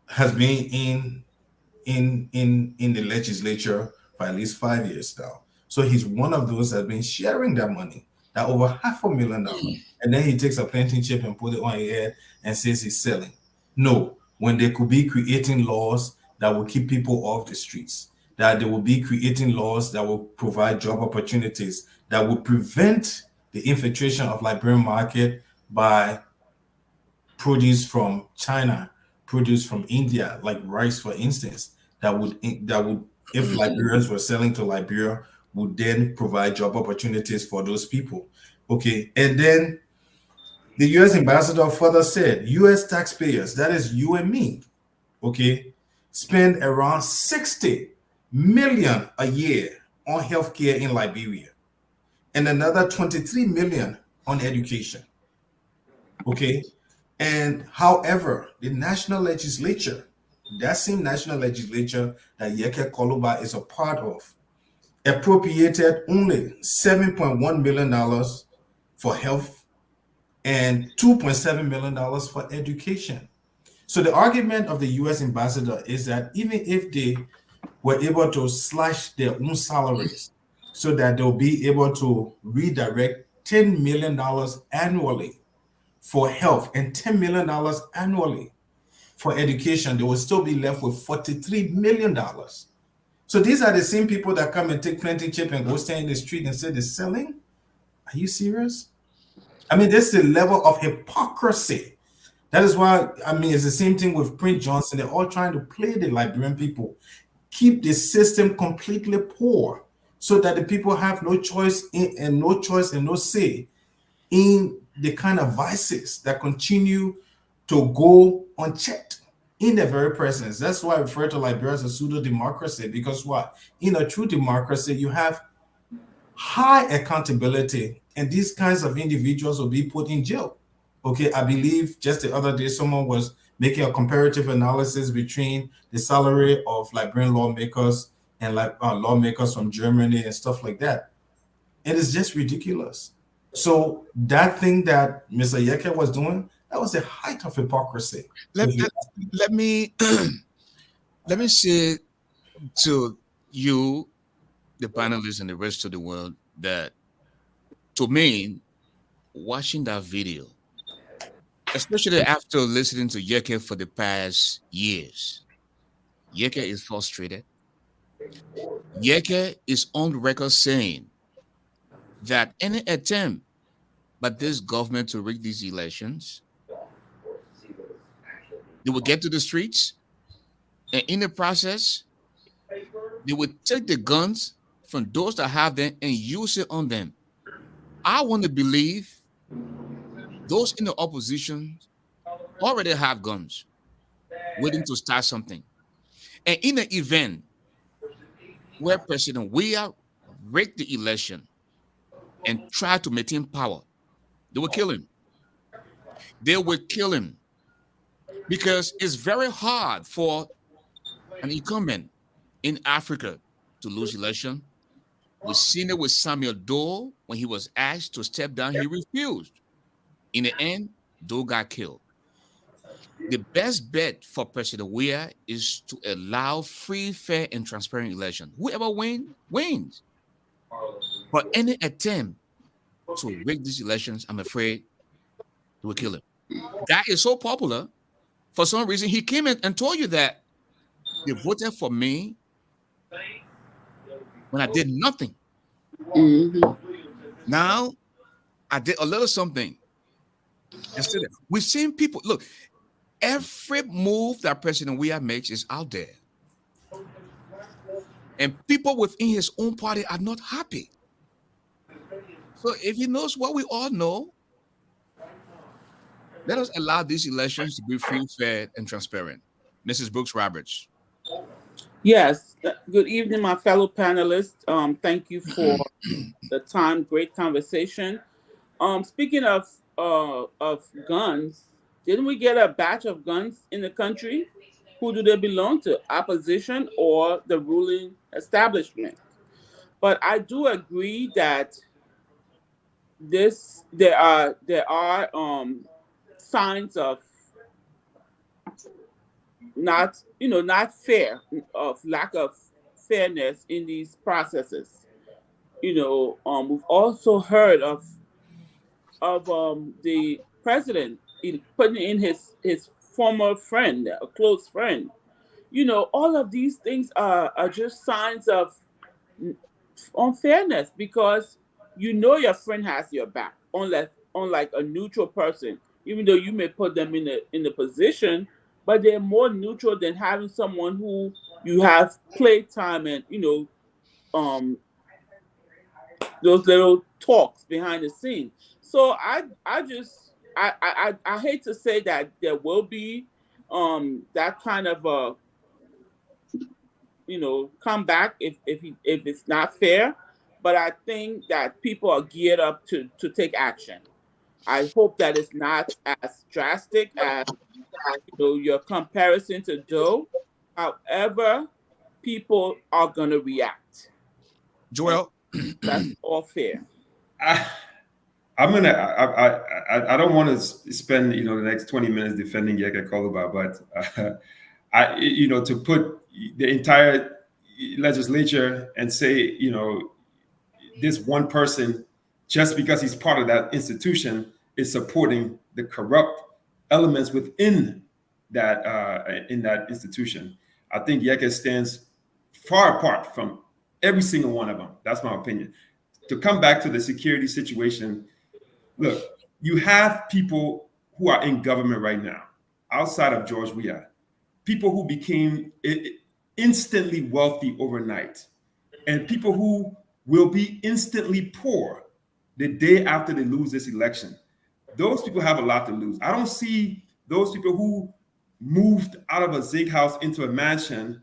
has been in the legislature for at least 5 years now. So he's one of those that have been sharing that money, that over $500,000. And then he takes a planting chip and put it on his head and says he's selling. No, when they could be creating laws that will keep people off the streets, that they will be creating laws that will provide job opportunities, that will prevent the infiltration of Liberian market by produce from China, produce from India, like rice, for instance, that would, if Liberians were selling to Liberia, would then provide job opportunities for those people. Okay, and then the U.S. ambassador further said, U.S. taxpayers, that is you and me, okay, spend around $60 million a year on healthcare in Liberia, and another $23 million on education. Okay, and however, the national legislature, that same national legislature that Yeke Koluba is a part of, appropriated only $7.1 million for health and $2.7 million for education. So the argument of the U.S. ambassador is that even if they were able to slash their own salaries so that they'll be able to redirect $10 million annually for health and $10 million annually for education, they will still be left with $43 million. So these are the same people that come and take planting chip and go stand in the street and say they're selling? Are you serious? I mean, this is the level of hypocrisy. That is why, I mean, it's the same thing with Prince Johnson. They're all trying to play the Liberian people, keep the system completely poor so that the people have no choice and no say in the kind of vices that continue to go unchecked in their very presence. That's why I refer to Liberia as a pseudo-democracy, because what? In a true democracy, you have high accountability, and these kinds of individuals will be put in jail. Okay, I believe just the other day someone was making a comparative analysis between the salary of Liberian lawmakers and lawmakers from Germany and stuff like that. It is just ridiculous. So that thing that Mr. Yeke was doing, that was the height of hypocrisy. Let me say to you, the panelists, and the rest of the world that, to me, watching that video, especially after listening to Yeke for the past years. Yeke is frustrated. Yeke is on record saying that any attempt by this government to rig these elections, they will get to the streets, and in the process, they will take the guns from those that have them and use it on them. I want to believe those in the opposition already have guns, waiting to start something. And in the event where President Weah rigged the election and tried to maintain power, they will kill him. They will kill him because it's very hard for an incumbent in Africa to lose election. We've seen it with Samuel Doe when he was asked to step down, he refused. In the end, Doe got killed. The best bet for President Weah is to allow free, fair, and transparent election. Whoever wins. But any attempt to rig these elections, I'm afraid they will kill him. That is so popular. For some reason, he came in and told you that they voted for me when I did nothing. Now, I did a little something. Yesterday, we've seen people, look, every move that President Weah makes is out there. And people within his own party are not happy. So if he knows what we all know, let us allow these elections to be free, fair, and transparent. Mrs. Brooks Roberts. Yes. Good evening, my fellow panelists. Thank you for the time. Great conversation. Speaking of guns, didn't we get a batch of guns in the country? Who do they belong to? Opposition or the ruling establishment? But I do agree that there are signs of not fair, of lack of fairness in these processes. We've also heard of the president putting in his former friend, a close friend. All of these things are just signs of unfairness, because your friend has your back, unlike a neutral person. Even though you may put them in the position, but they're more neutral than having someone who you have playtime and those little talks behind the scenes. So I hate to say that there will be that kind of comeback if it's not fair, but I think that people are geared up to take action. I hope that it's not as drastic as your comparison to Doe. However, people are gonna react. Joel, that's all fair. I don't want to spend the next 20 minutes defending Yeke Koluba, but to put the entire legislature and say this one person, just because he's part of that institution, is supporting the corrupt elements within that in that institution. I think Yeke stands far apart from every single one of them. That's my opinion. To come back to the security situation, look, you have people who are in government right now, outside of George Weah, people who became instantly wealthy overnight, and people who will be instantly poor the day after they lose this election. Those people have a lot to lose. I don't see those people who moved out of a zinc house into a mansion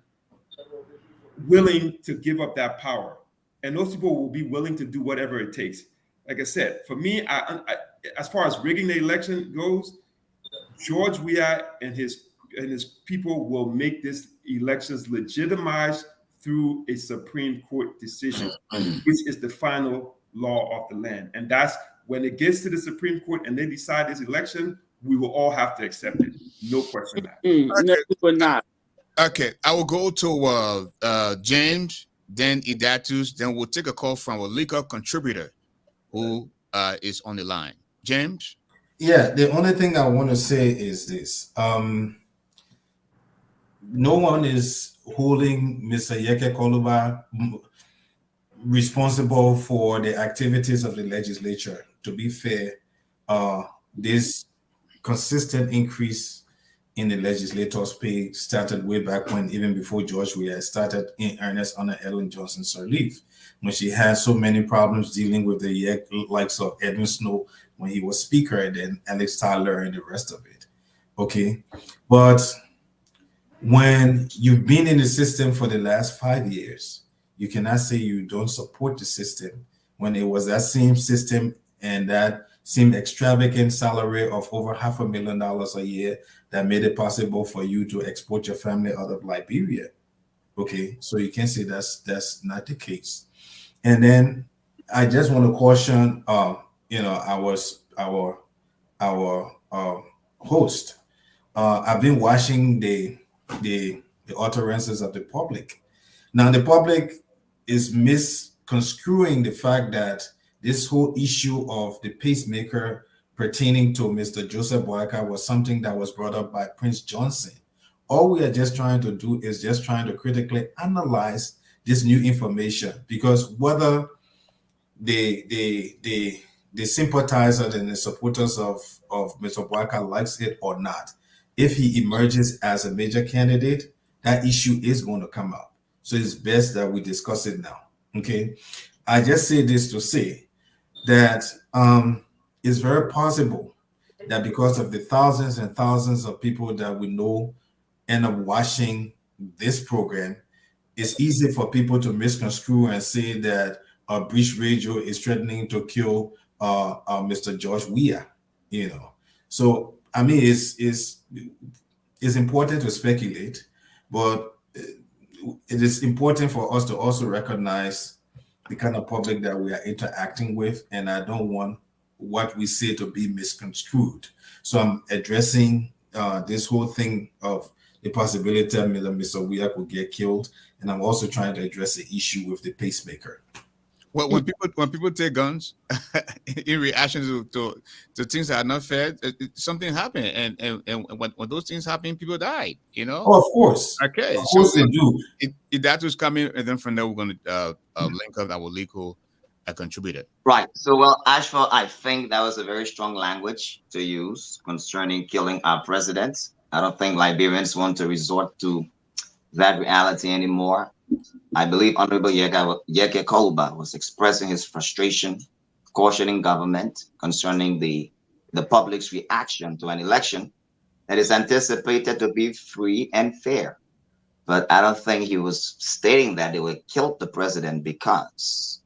willing to give up that power. And those people will be willing to do whatever it takes. Like I said, for me, as far as rigging the election goes, George Weah and his people will make this elections legitimized through a Supreme Court decision, which is the final law of the land. And that's when it gets to the Supreme Court and they decide this election, we will all have to accept it. No question that. No, we will not. Okay, I will go to James, then Idatus, then we'll take a call from a legal contributor who is on the line. James? Yeah, the only thing I want to say is this. No one is holding Mr. Yeke Koluba responsible for the activities of the legislature. To be fair, this consistent increase in the legislators' pay started way back when, even before George Weah started in earnest under Ellen Johnson Sirleaf, when she had so many problems dealing with the likes of Edwin Snow when he was speaker, and then Alex Tyler and the rest of it. Okay, but when you've been in the system for the last 5 years, you cannot say you don't support the system when it was that same system and that same extravagant salary of over $500,000 a year that made it possible for you to export your family out of Liberia. Okay, so you can say that's not the case. And then I just want to caution, our host. I've been watching the utterances of the public. Now, the public is misconstruing the fact that this whole issue of the pacemaker pertaining to Mr. Joseph Boyka was something that was brought up by Prince Johnson. All we are just trying to do is just trying to critically analyze this new information, because whether the sympathizers and the supporters of Mr. Boyka likes it or not, if he emerges as a major candidate, that issue is going to come up. So it's best that we discuss it now. Okay. I just say this to say that it's very possible that because of the thousands and thousands of people that we know end up watching this program, it's easy for people to misconstrue and say that Breach Radio is threatening to kill Mr. George Weah. So I mean, it's important to speculate, but it is important for us to also recognize the kind of public that we are interacting with, and I don't want what we say to be misconstrued. So I'm addressing this whole thing of the possibility that Mr. Weah could get killed, and I'm also trying to address the issue with the pacemaker. Well, when people take guns in reaction to things that are not fair, something happened, and when those things happen, people die. Oh, of course. Okay, of course they do. That was coming, and then from there we're going to link up our legal contributor. Right. So, well, Ashford, I think that was a very strong language to use concerning killing our president. I don't think Liberians want to resort to that reality anymore. I believe Honorable Yeke Koluba was expressing his frustration, cautioning government concerning the public's reaction to an election that is anticipated to be free and fair. But I don't think he was stating that they will kill the president because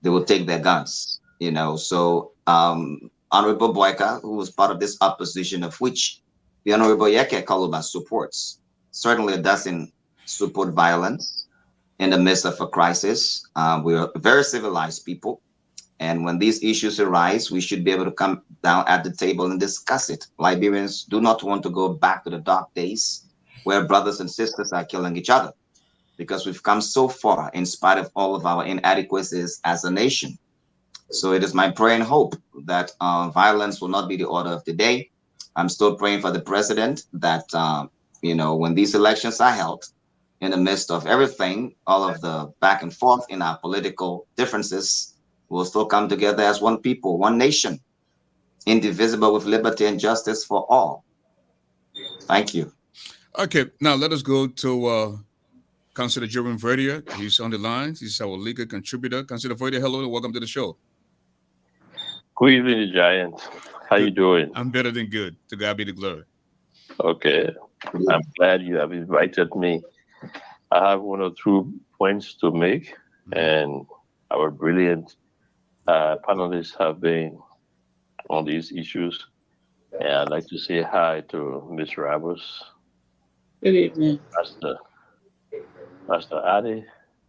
they will take their guns, So Honorable Boyka, who was part of this opposition, of which the Honorable Yeke Koluba supports, certainly doesn't support violence in the midst of a crisis. We are very civilized people. And when these issues arise, we should be able to come down at the table and discuss it. Liberians do not want to go back to the dark days where brothers and sisters are killing each other, because we've come so far in spite of all of our inadequacies as a nation. So it is my prayer and hope that violence will not be the order of the day. I'm still praying for the president that, when these elections are held, in the midst of everything, all of the back and forth in our political differences, we'll still come together as one people, one nation, indivisible with liberty and justice for all. Thank you. Okay, now let us go to Councilor Jerome Verdier. He's on the line. He's our legal contributor. Councilor Verdier, hello and welcome to the show. Good evening, Giant. How you doing? I'm better than good. To God be the glory. Okay. I'm glad you have invited me. I have one or two points to make, and our brilliant panelists have been on these issues. And I'd like to say hi to Ms. Ramos. Good evening. Pastor Adi,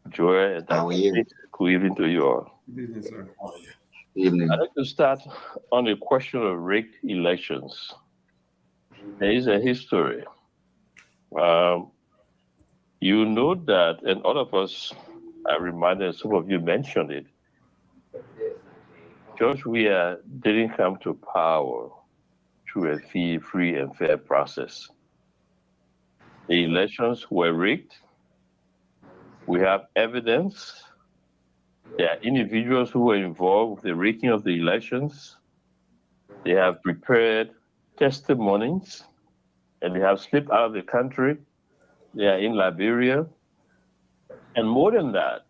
Joy, and how are you? Good evening to you all. Good evening, sir. Good evening. I'd like to start on the question of rigged elections. There is a history. You know that, and all of us are reminded, some of you mentioned it, George Weah didn't come to power through a free and fair process. The elections were rigged. We have evidence. There are individuals who were involved with the rigging of the elections. They have prepared testimonies, and they have slipped out of the country. They are in Liberia. And more than that,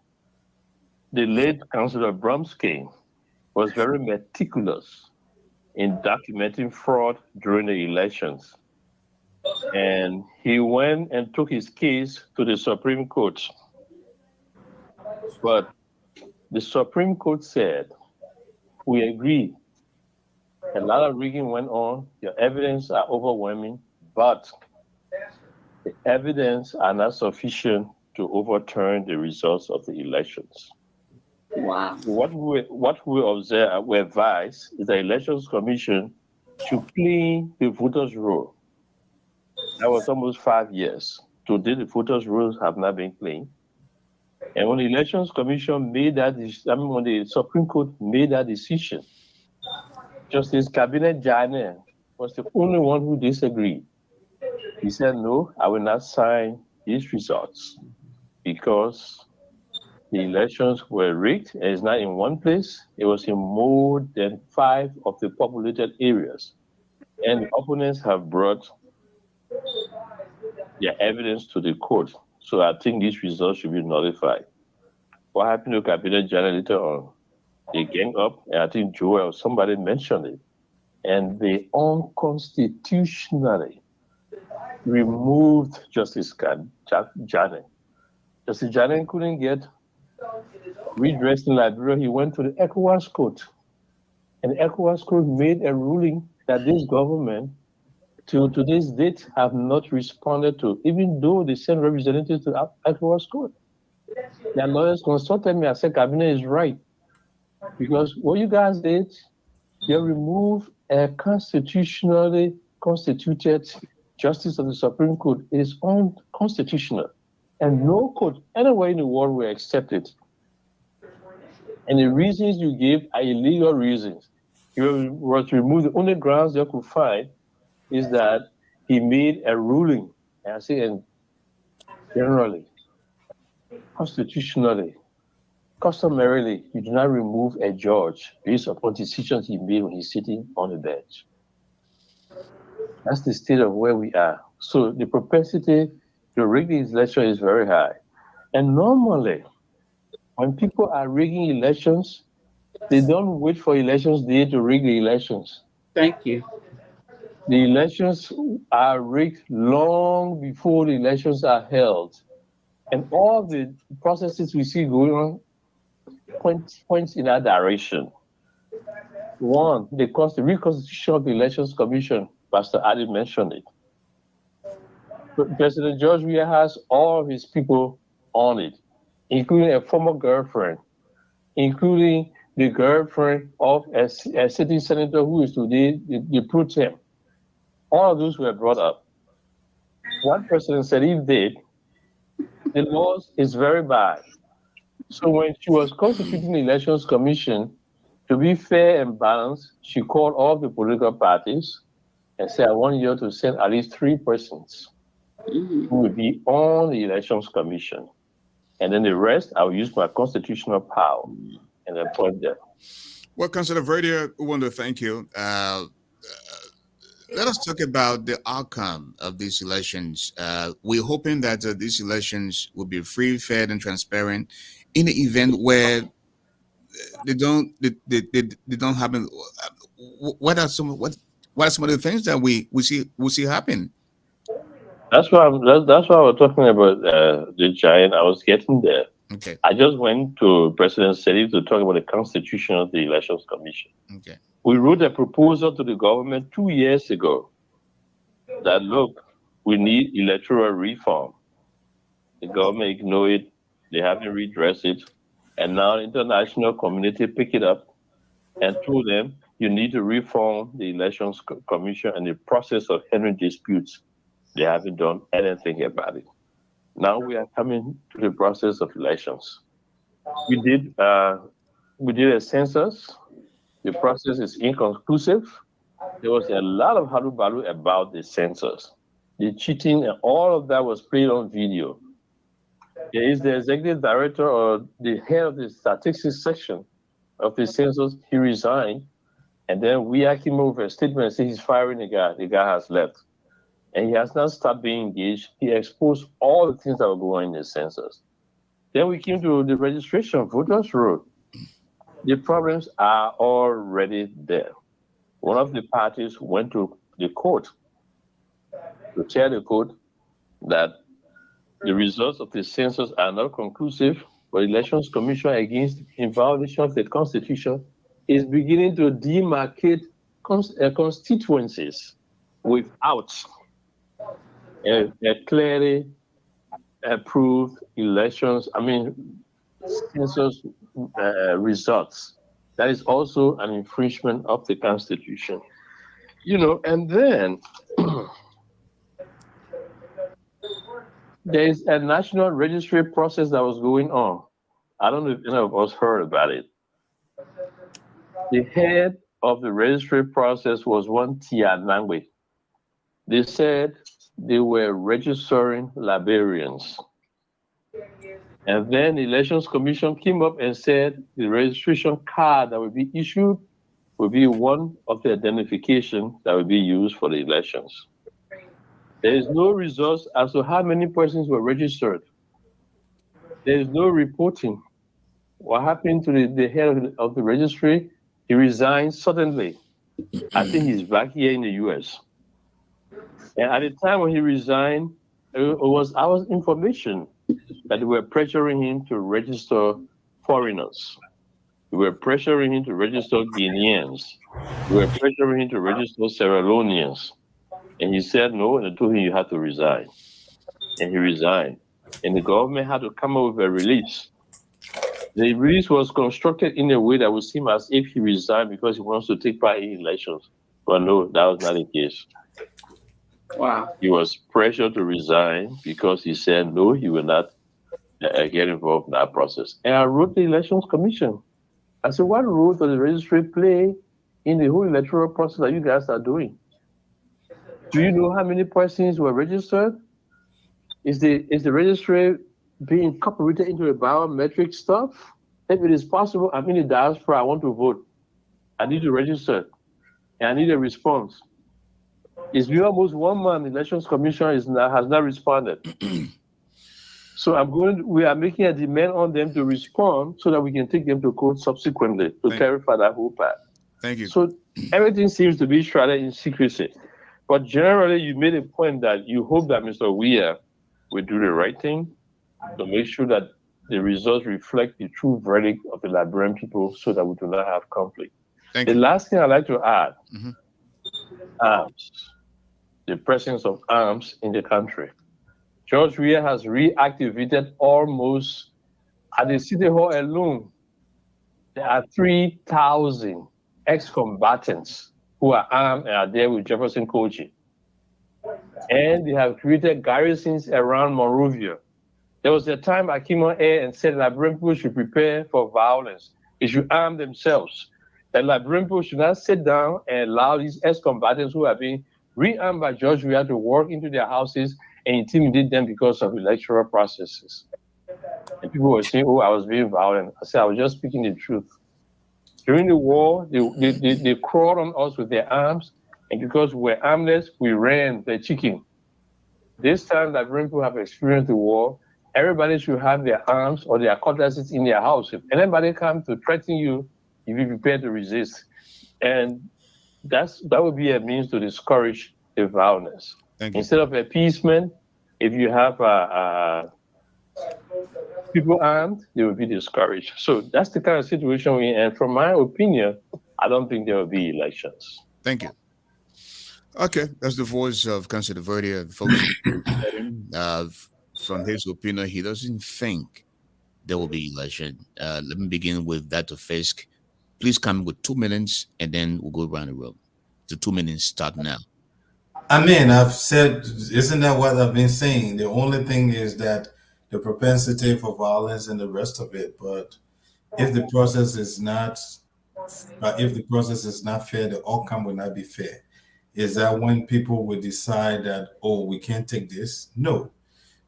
the late Councillor Bromsky was very meticulous in documenting fraud during the elections. And he went and took his case to the Supreme Court. But the Supreme Court said, we agree. A lot of rigging went on. Your evidence are overwhelming, but the evidence are not sufficient to overturn the results of the elections. Wow. What we observe, we advise is the Elections Commission to clean the voters' roll. That was almost 5 years. Today, the voters' rolls have not been cleaned. And when the Elections Commission made that, when the Supreme Court made that decision, Justice Cabinet Jane was the only one who disagreed. He said, no, I will not sign these results because the elections were rigged and it's not in one place. It was in more than 5 of the populated areas. And the opponents have brought their evidence to the court. So I think these results should be nullified. What happened to Cabinet Jane later on? They gang up, and I think Joel, somebody mentioned it, and they unconstitutionally removed Justice Jane. Justice Jane couldn't get redressed in Liberia. He went to the ECOWAS court, and the ECOWAS court made a ruling that this government, to this date, have not responded to, even though they sent representatives to the ECOWAS court. Their lawyers consulted me. I said, Cabinet is right. Because what you guys did, you removed a constitutionally constituted justice of the Supreme Court. It is unconstitutional. And no court anywhere in the world will accept it. And the reasons you gave are illegal reasons. You were to remove the only grounds they could find is that he made a ruling, and I say, and generally, constitutionally, customarily, you do not remove a judge based upon decisions he made when he's sitting on the bench. That's the state of where we are. So the propensity to rig the election is very high. And normally, when people are rigging elections, they don't wait for elections day to rig the elections. Thank you. The elections are rigged long before the elections are held. And all the processes we see going on points in that direction. One, the reconstitution of the Elections Commission, Pastor Adi mentioned it. President George Weah has all of his people on it, including a former girlfriend, including the girlfriend of a sitting senator who is today the pro tem. All of those were brought up. One president said if they, the laws is very bad. So when she was constituting the Elections Commission, to be fair and balanced, she called all the political parties and said, I want you to send at least 3 persons who will be on the Elections Commission. And then the rest, I will use my constitutional power and appoint them. Well, Councillor Verdier, we want to thank you. Let us talk about the outcome of these elections. We're hoping that these elections will be free, fair, and transparent. In the event where they don't happen, what are some of the things that we see happen? That's why I was talking about the giant. I was getting there. Okay. I just went to President Sedi to talk about the constitution of the Elections Commission. Okay. We wrote a proposal to the government 2 years ago that, look, we need electoral reform. The government ignored it. They haven't redressed it. And now the international community picked it up and told them, you need to reform the Elections Commission and the process of handling disputes. They haven't done anything about it. Now we are coming to the process of elections. We did a census. The process is inconclusive. there was a lot of halubalu about the census. The cheating and all of that was played on video. There is the executive director or the head of the statistics section of the census. He resigned, and then we came over a statement and said he's firing the guy. The guy has left, and he has not stopped being engaged. He exposed all the things that were going in the census. Then we came to the registration, voters road. The problems are already there. One of the parties went to the court to tell the court that the results of the census are not conclusive, but the Elections Commission, against in violation of the Constitution, is beginning to demarcate constituencies without a clearly approved elections. Census results. That is also an infringement of the Constitution. And then there is a national registry process that was going on. I don't know if any of us heard about it. The head of the registry process was one Tia Nangwe. They said they were registering librarians. And then the Elections Commission came up and said the registration card that will be issued will be one of the identification that will be used for the elections. There is no results as to how many persons were registered. There is no reporting. What happened to the head of the registry? He resigned suddenly. I think he's back here in the US. And at the time when he resigned, it was our information that they were pressuring him to register foreigners. They were pressuring him to register Guineans. They were pressuring him to register Sierra Leoneans. And he said no, and they told him you had to resign. And he resigned. And the government had to come up with a release. The release was constructed in a way that would seem as if he resigned because he wants to take part in elections. But no, that was not the case. Wow. He was pressured to resign because he said no, he will not get involved in that process. And I wrote the Elections Commission. I said, what role does the registry play in the whole electoral process that you guys are doing? Do you know how many persons were registered? Is the registry being incorporated into the biometric stuff? If it is possible, I'm in the diaspora, I want to vote. I need to register, and I need a response. It's been almost 1 month. The Elections Commission has not responded. So we are making a demand on them to respond so that we can take them to court subsequently to clarify that whole part. Thank you. So everything seems to be shrouded in secrecy. But generally, you made a point that you hope that Mr. Weir will do the right thing to make sure that the results reflect the true verdict of the Liberian people so that we do not have conflict. The last thing I'd like to add, arms, the presence of arms in the country. George Weah has reactivated almost, at the City Hall alone, there are 3,000 ex-combatants who are armed and are there with Jefferson Kochi. And they have created garrisons around Monrovia. There was a time I came on air and said Liberian people should prepare for violence. They should arm themselves. That Liberian people should not sit down and allow these ex-combatants who are being rearmed by George Weah to walk into their houses and intimidate them because of electoral processes. And people were saying, oh, I was being violent. I said, I was just speaking the truth. During the war, they crawled on us with their arms, and because we're armless, we ran the chicken. This time that people have experienced the war, everybody should have their arms or their cutlasses in their house. If anybody comes to threaten you, you be prepared to resist. And that would be a means to discourage the violence. Instead of appeasement, if you have people armed, they will be discouraged. So that's the kind of situation we're in. And from my opinion, I don't think there will be elections. Thank you. Okay, that's the voice of Councilor Verdia, folks. From his opinion, he doesn't think there will be election. Let me begin with Dr. Fisk. Please come with 2 minutes, and then we'll go around the room. The 2 minutes start now. I mean, I've said, isn't that what I've been saying? The only thing is that the propensity for violence and the rest of it. But if the process is not fair, the outcome will not be fair. is that when people will decide that, oh, we can't take this, no,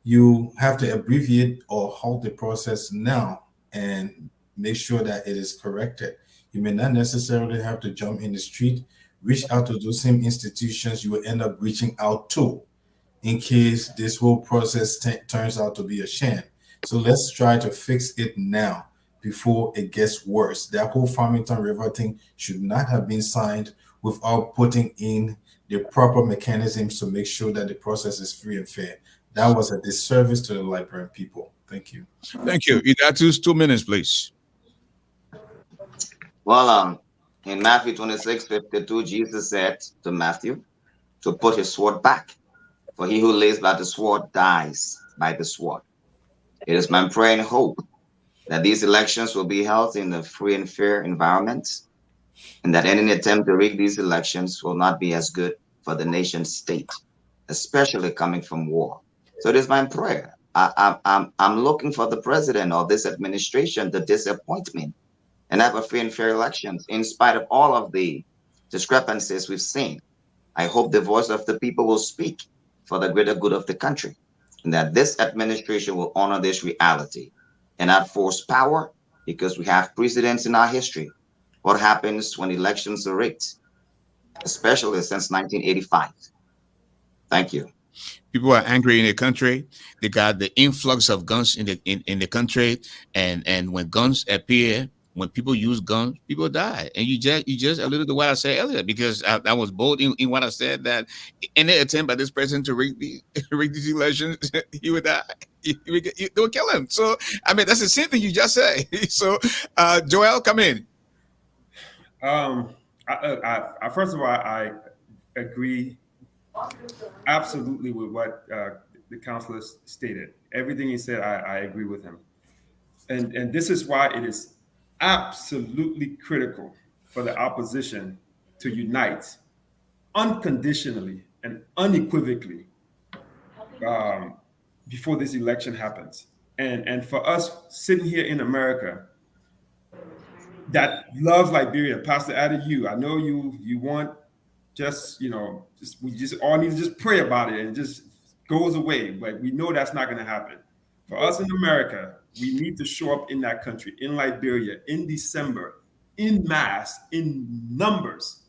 you have to abbreviate or halt the process now and make sure that it is corrected. You may not necessarily have to jump in the street, reach out to those same institutions you will end up reaching out to in case this whole process turns out to be a sham. So let's try to fix it now before it gets worse. That whole Farmington River thing should not have been signed without putting in the proper mechanisms to make sure that the process is free and fair. That was a disservice to the Liberian people. Thank you. Thank you. You got 2 minutes, please. Well, in Matthew 26:52, Jesus said to Matthew to put his sword back. For he who lays by the sword dies by the sword. It is my prayer and hope that these elections will be held in a free and fair environment, and that any attempt to rig these elections will not be as good for the nation state, especially coming from war. So it is my prayer. I'm looking for the president or this administration to disappoint me and have a free and fair elections in spite of all of the discrepancies we've seen. I hope the voice of the people will speak for the greater good of the country, and that this administration will honor this reality and not force power, because we have precedents in our history. What happens when elections are rigged, especially since 1985? Thank you. People are angry in the country. They got the influx of guns in the country, and when guns appear, when people use guns, people die. And you just alluded to what I said earlier, because I was bold in what I said, that any attempt by this president to rig these elections, he would die. They would kill him. So I mean, that's the same thing you just said. So Joel, come in. First of all, I agree absolutely with what the counselor stated. Everything he said, I agree with him. And this is why it is absolutely critical for the opposition to unite unconditionally and unequivocally before this election happens. And for us sitting here in America that love Liberia, Pastor Adi, I know you want we just all need to just pray about it and it just goes away. But we know that's not going to happen. For us in America, we need to show up in that country, in Liberia, in December, in mass, in numbers.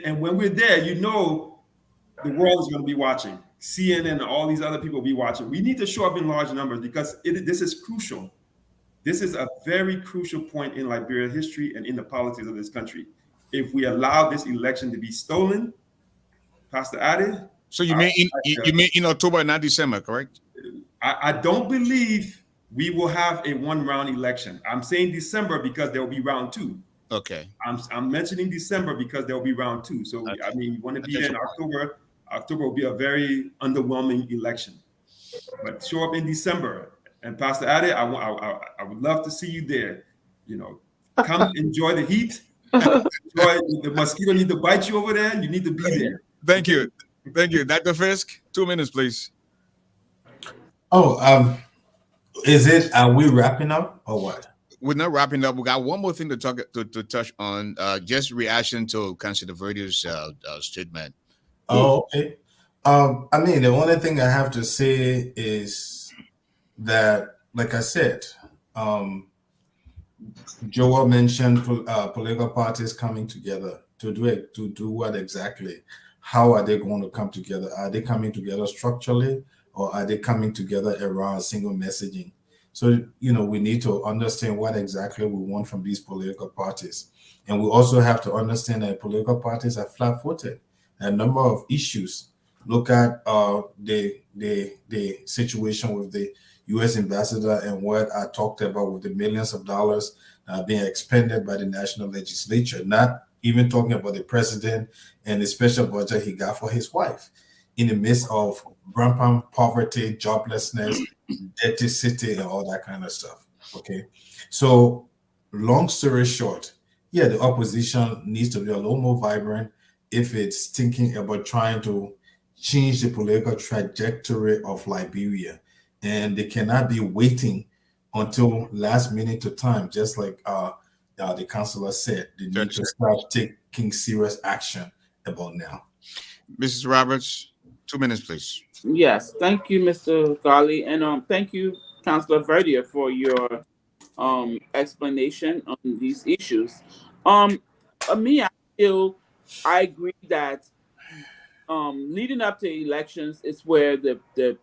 And when we're there, the world is going to be watching. CNN and all these other people will be watching. We need to show up in large numbers, because this is crucial. This is a very crucial point in Liberia history and in the politics of this country. If we allow this election to be stolen, Pastor Adi. So you mean in October, not December, correct? I don't believe we will have a one-round election. I'm saying December because there will be round 2. Okay. I'm mentioning December because there will be round 2. So okay. I mean, you want to be there in October. October will be a very underwhelming election. But show up in December. And Pastor Adi, I would love to see you there. Come enjoy the heat. The mosquito need to bite you over there. You need to be there. Thank you. Dr. Fisk, 2 minutes, please. Are we wrapping up or what? We're not wrapping up. We got one more thing to touch on. Just reaction to Councilor Verdio's statement. Oh, okay. I mean, the only thing I have to say is that, like I said, Joel mentioned political parties coming together to do what exactly? How are they going to come together? Are they coming together structurally, or are they coming together around a single messaging? So, we need to understand what exactly we want from these political parties. And we also have to understand that political parties are flat-footed. A number of issues. Look at the situation with the U.S. ambassador and what I talked about with the millions of dollars being expended by the national legislature, not even talking about the president and the special budget he got for his wife in the midst of rampant poverty, joblessness, dirty city, and all that kind of stuff. Okay. So long story short, the opposition needs to be a little more vibrant if it's thinking about trying to change the political trajectory of Liberia. And they cannot be waiting until last minute to time, just like the councillor said. They need to start taking serious action about now. Mrs. Roberts, 2 minutes, please. Yes, thank you, Mr. Garley, and thank you, Councillor Verdier, for your explanation on these issues. Me, I agree that leading up to elections is where the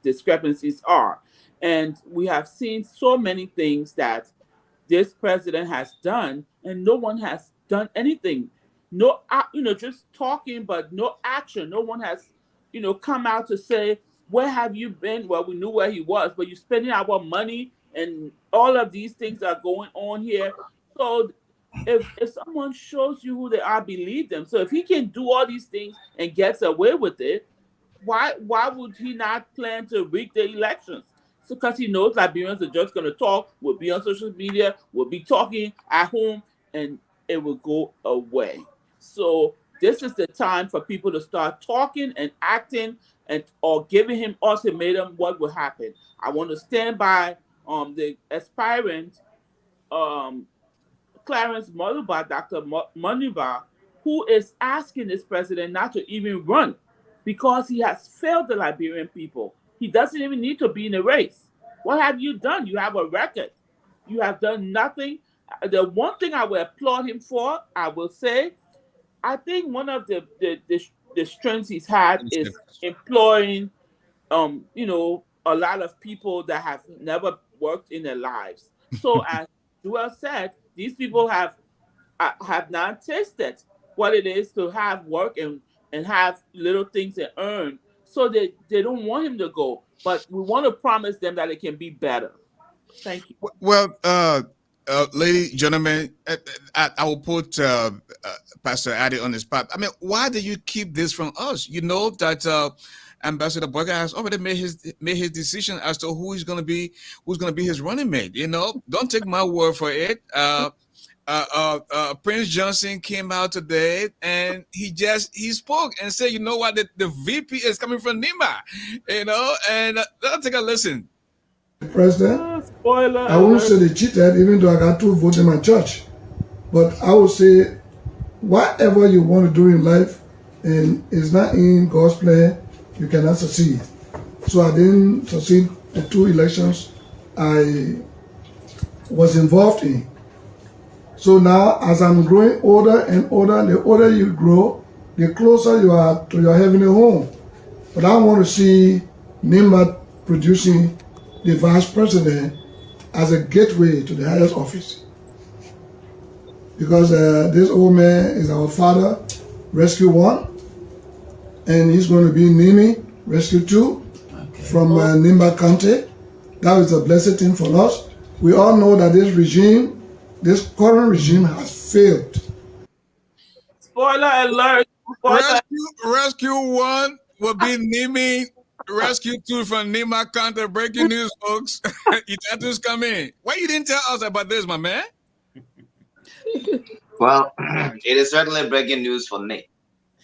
discrepancies are, and we have seen so many things that this president has done, and no one has done anything. No, just talking, but no action. No one has, come out to say, where have you been? Well, we knew where he was, but you're spending our money, and all of these things are going on here. So if someone shows you who they are, believe them. So if he can do all these things and gets away with it, why would he not plan to rig the elections? So because he knows Liberians are just going to talk, will be on social media, will be talking at home, and it will go away. So this is the time for people to start talking and acting, and or giving him ultimatum what will happen. I want to stand by the aspirant Clarence Moniba, Dr. Moniba, who is asking this president not to even run because he has failed the Liberian people. He doesn't even need to be in a race. What have you done? You have a record. You have done nothing. The one thing I will applaud him for, I will say, I think one of the strengths he's had is employing, a lot of people that have never worked in their lives. So as Joel said, these people have not tasted what it is to have work and have little things to earn. So they don't want him to go, but we want to promise them that it can be better. Thank you. Well, ladies, gentlemen, I will put Pastor Addy on the spot. I mean, why do you keep this from us? You know that Ambassador Boyka has already made his decision as to who's going to be his running mate. Don't take my word for it. Prince Johnson came out today and he spoke and said, you know what, the VP is coming from Nima, and let's take a listen. President, Spoiler I won't alert. say they cheated, even though I got 2 votes in my church. But I would say, whatever you want to do in life, and it's not in God's plan, you cannot succeed. So I didn't succeed in 2 elections I was involved in. So now, as I'm growing older and older, the older you grow, the closer you are to your heavenly home. But I want to see NIMA producing the vice president as a gateway to the highest office. Because this old man is our father, Rescue 1, and he's going to be Nimi, Rescue 2, from Nimba County. That is a blessed thing for us. We all know that this current regime has failed. Spoiler alert. Rescue 1 will be Nimi. Rescue 2 from Nima County. Breaking news, folks. Itatu's come in. Why you didn't tell us about this, my man? Well, it is certainly breaking news for me.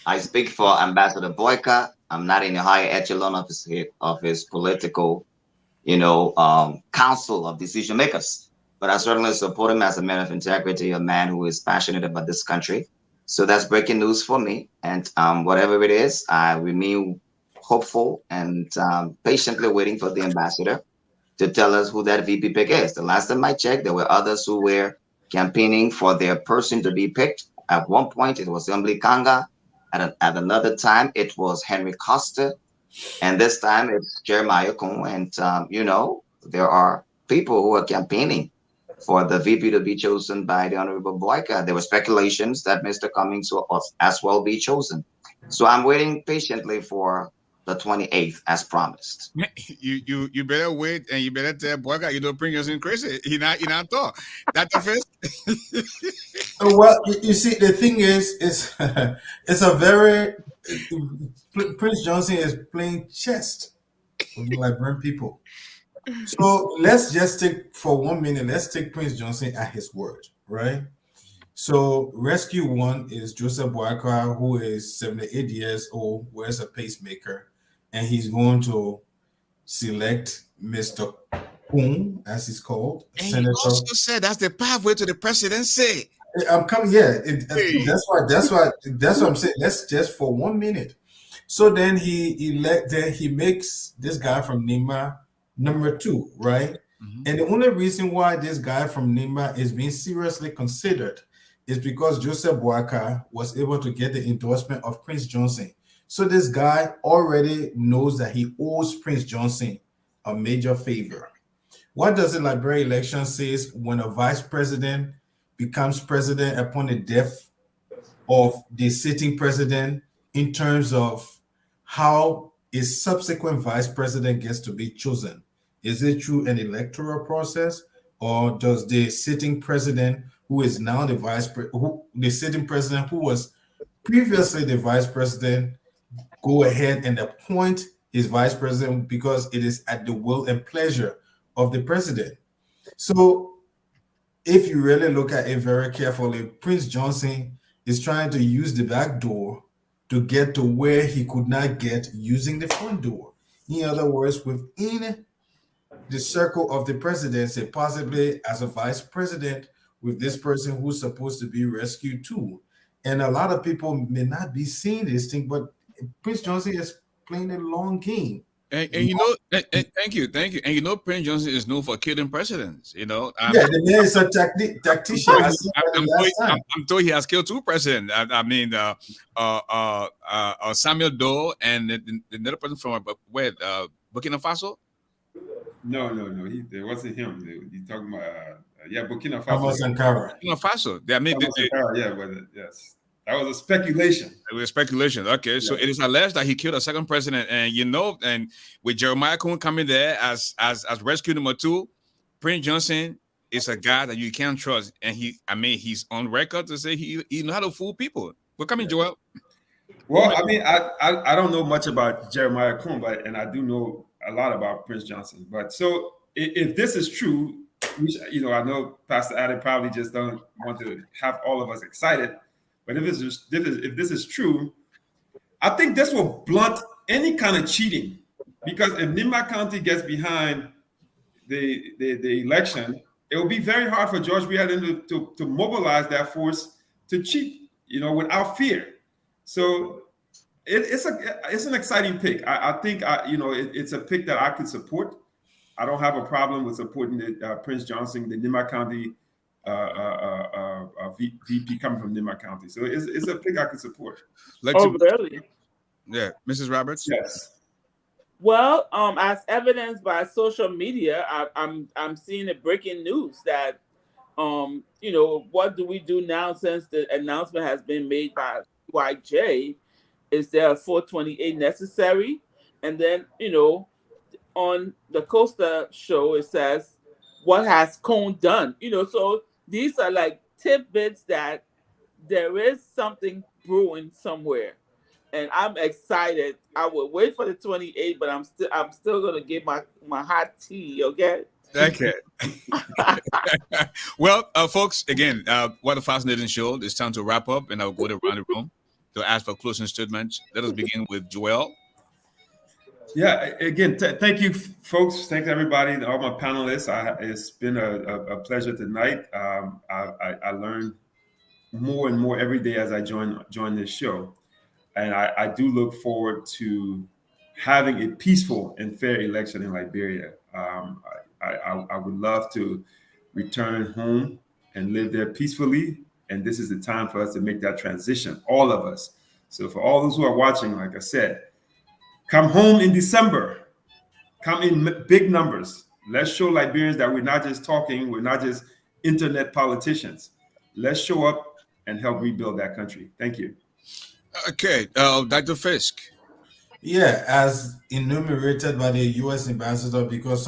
I speak for Ambassador Boyka. I'm not in the higher echelon of his political, council of decision makers. But I certainly support him as a man of integrity, a man who is passionate about this country. So that's breaking news for me. And whatever it is, I remain hopeful and patiently waiting for the ambassador to tell us who that VP pick is. The last time I checked, there were others who were campaigning for their person to be picked. At one point, it was Emily Kanga. At another time, it was Henry Costa. And this time, it's Jeremiah Kuhn. And, there are people who are campaigning for the VP to be chosen by the Honorable Boyka. There were speculations that Mr. Cummings will as well be chosen. So I'm waiting patiently for the 28th as promised. You better wait, and you better tell Boyka you don't bring us in crazy. He not talk. That's the first. Well, you see, the thing is, it's a very Prince Johnson is playing chess with the Liberian people. So let's just take for 1 minute. Let's take Prince Johnson at his word, right? So Rescue 1 is Joseph Boyka, who is 78 years old, wears a pacemaker, and he's going to select Mr. Poon, as he's called, And Senator. you also said that's the pathway to the presidency. I'm coming. Yeah, Hey. that's what I'm saying. Let's just for 1 minute. So then he makes this guy from Nima number 2, right? And the only reason why this guy from Nima is being seriously considered is because Joseph Boakai was able to get the endorsement of Prince Johnson. So this guy already knows that he owes Prince Johnson a major favor. What does the Liberia election says when a vice president becomes president upon the death of the sitting president in terms of how a subsequent vice president gets to be chosen? Is it through an electoral process, or does the sitting president, who is now the sitting president who was previously the vice president, go ahead and appoint his vice president because it is at the will and pleasure of the president? So if you really look at it very carefully, Prince Johnson is trying to use the back door to get to where he could not get using the front door. In other words, within the circle of the presidency, possibly as a vice president with this person who's supposed to be rescued too. And a lot of people may not be seeing this thing, but Prince Johnson is playing a long game. And thank you. And Prince Johnson is known for killing presidents. Yeah, the man is a tactician. I'm told he has killed 2 presidents. Samuel Doe and the another person from where Burkina Faso. No. It wasn't him. You talking about Burkina Faso. Burkina Faso. Yes. That was a speculation. It was speculation. Okay, yeah. So it is alleged that he killed a second president, and and with Jeremiah Coon coming there as rescue number 2, Prince Johnson is a guy that you can't trust, and he's on record to say he knows how to fool people. We're coming, Joel. Well, I don't know much about Jeremiah Coon, and I do know a lot about Prince Johnson. But so if this is true, I know Pastor Adam probably just don't want to have all of us excited. But if this is true, I think this will blunt any kind of cheating, because if Nima County gets behind the election, it will be very hard for George Weah to mobilize that force to cheat, without fear. So it's an exciting pick. I think it's a pick that I could support. I don't have a problem with supporting Prince Johnson, the Nima County VP coming from Nima County. So it's a pick I could support. Really? Yeah, Mrs. Roberts. Yes. Well, as evidenced by social media, I'm seeing the breaking news that what do we do now since the announcement has been made by YJ? Is there a 428 necessary? And then on the Costa show it says, what has Cone done? So these are like tidbits that there is something brewing somewhere, and I'm excited. I will wait for the 28th, but I'm still gonna get my hot tea. Okay. Okay. Well, folks, again, what a fascinating show. It's time to wrap up, and I'll go around the room to ask for closing statements. Let us begin with Joel. Yeah, again, thank you, folks. Thanks, everybody, all my panelists. It's been a pleasure tonight. I learned more and more every day as I join this show. And I do look forward to having a peaceful and fair election in Liberia. I would love to return home and live there peacefully. And this is the time for us to make that transition, all of us. So for all those who are watching, like I said, come home in December. Come in big numbers. Let's show Liberians that we're not just talking, we're not just internet politicians. Let's show up and help rebuild that country. Thank you. Okay, Dr. Fisk. Yeah, as enumerated by the U.S. ambassador, because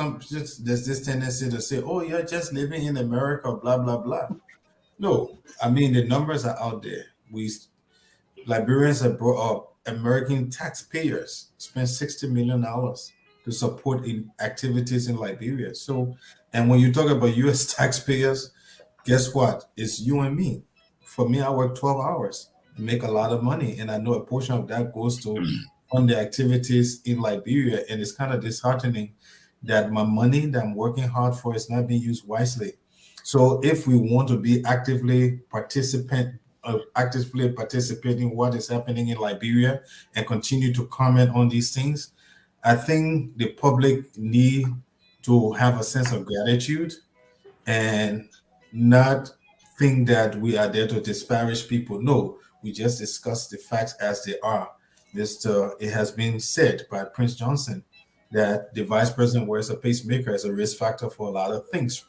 there's this tendency to say, "Oh, you're just living in America," blah blah blah. No, the numbers are out there. Liberians have brought up. American taxpayers spend $60 million to support activities in Liberia. So, and when you talk about U.S. taxpayers, guess what? It's you and me. For me, I work 12 hours and make a lot of money, and I know a portion of that goes to fund the activities in Liberia. And it's kind of disheartening that my money that I'm working hard for is not being used wisely. So if we want to be actively participating in what is happening in Liberia and continue to comment on these things, I think the public need to have a sense of gratitude and not think that we are there to disparage people. No, we just discuss the facts as they are. It has been said by Prince Johnson that the vice president wears a pacemaker as a risk factor for a lot of things,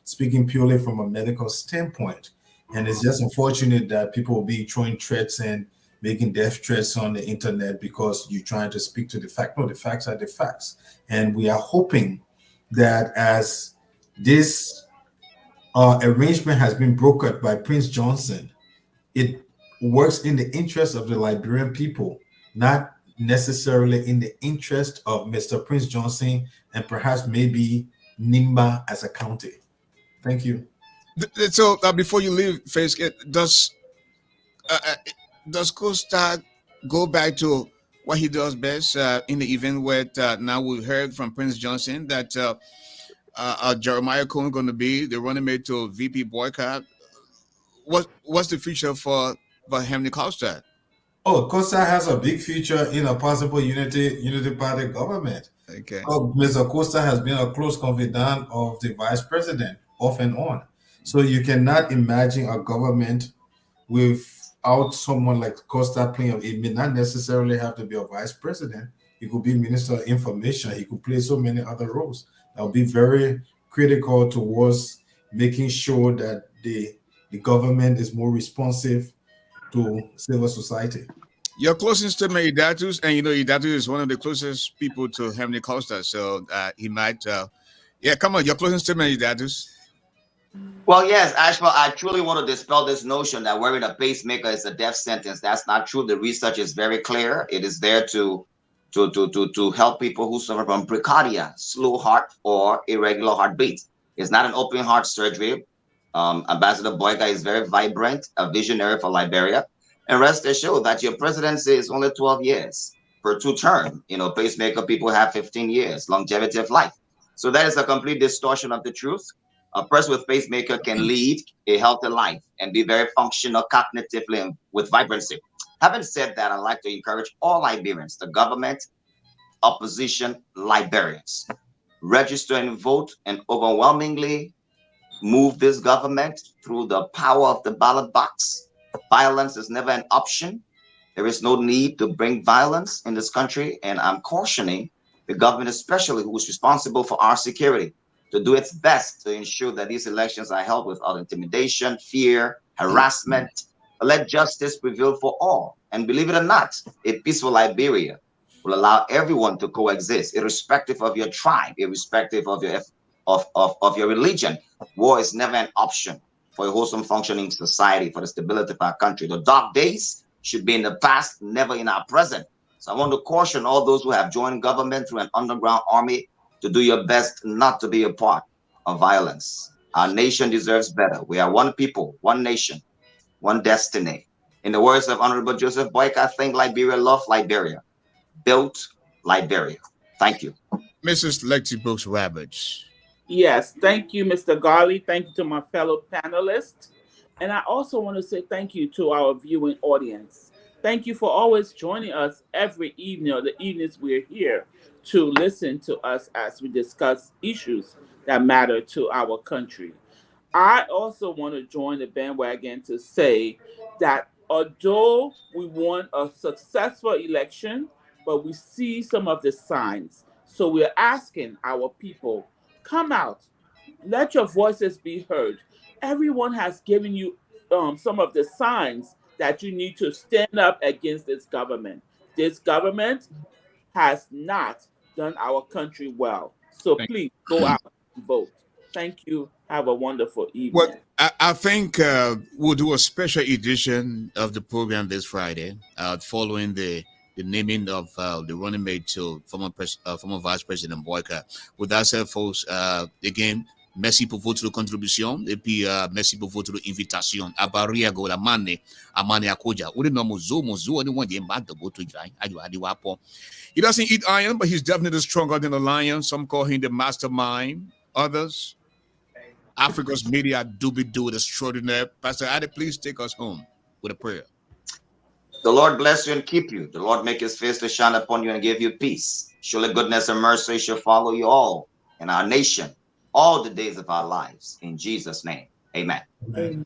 speaking purely from a medical standpoint. And it's just unfortunate that people will be throwing threats and making death threats on the internet because you're trying to speak to the fact. No, the facts are the facts. And we are hoping that as this arrangement has been brokered by Prince Johnson, it works in the interest of the Liberian people, not necessarily in the interest of Mr. Prince Johnson and perhaps maybe Nimba as a county. Thank you. So before you leave, Face, does Costa go back to what he does best in the event where now we heard from Prince Johnson that Jeremiah Cohen going to be the running mate to VP boycott? What's the future for Henry Costa? Oh, Costa has a big future in a possible unity party government. Okay. Mr. Costa has been a close confidant of the vice president off and on. So you cannot imagine a government without someone like Costa playing. It may not necessarily have to be a vice president. He could be Minister of Information. He could play so many other roles. That will be very critical towards making sure that the government is more responsive to civil society. Your closing statement, Idatus, and Idatu is one of the closest people to Henry Costa, so he might. Come on, your closing statement, Idatus. Well, yes, Ashford, I truly want to dispel this notion that wearing a pacemaker is a death sentence. That's not true. The research is very clear. It is there to help people who suffer from bradycardia, slow heart, or irregular heartbeat. It's not an open heart surgery. Ambassador Boyka is very vibrant, a visionary for Liberia. And rest assured that your presidency is only 12 years per 2 term. Pacemaker people have 15 years, longevity of life. So that is a complete distortion of the truth. A person with pacemaker can lead a healthy life and be very functional cognitively and with vibrancy. Having said that, I'd like to encourage all Liberians, the government, opposition, Liberians, register and vote and overwhelmingly move this government through the power of the ballot box. Violence is never an option. There is no need to bring violence in this country. And I'm cautioning the government, especially who is responsible for our security, to do its best to ensure that these elections are held without intimidation, fear, harassment. Let justice prevail for all. And believe it or not, a peaceful Liberia will allow everyone to coexist, irrespective of your tribe, irrespective of your religion. War is never an option for a wholesome functioning society, for the stability of our country. The dark days should be in the past, never in our present. So I want to caution all those who have joined government through an underground army to do your best not to be a part of violence. Our nation deserves better. We are one people, one nation, one destiny. In the words of Honorable Joseph Boyka, think Liberia, love Liberia, built Liberia. Thank you. Mrs. Lexi Brooks Roberts. Yes, thank you, Mr. Garley. Thank you to my fellow panelists. And I also want to say thank you to our viewing audience. Thank you for always joining us every evening or the evenings we're here to listen to us as we discuss issues that matter to our country. I also want to join the bandwagon to say that although we want a successful election, but we see some of the signs. So we're asking our people, come out, let your voices be heard. Everyone has given you some of the signs that you need to stand up against this government. This government has not done our country well. So please go out and vote. Thank you. Have a wonderful evening. Well, I think we'll do a special edition of the program this Friday, following the naming of the running mate to former Vice President Boyka. With that said, folks, again, merci pour votre contribution et puis merci pour votre invitation. Abaria go la mane amane akoja. Uri no mozo ni one ye mad go to dry. He doesn't eat iron, but he's definitely stronger than a lion. Some call him the mastermind. Others, Africa's media do it extraordinary. Pastor Adi, please take us home with a prayer. The Lord bless you and keep you. The Lord make his face to shine upon you and give you peace. Surely goodness and mercy shall follow you all in our nation, all the days of our lives. In Jesus' name, amen. Amen.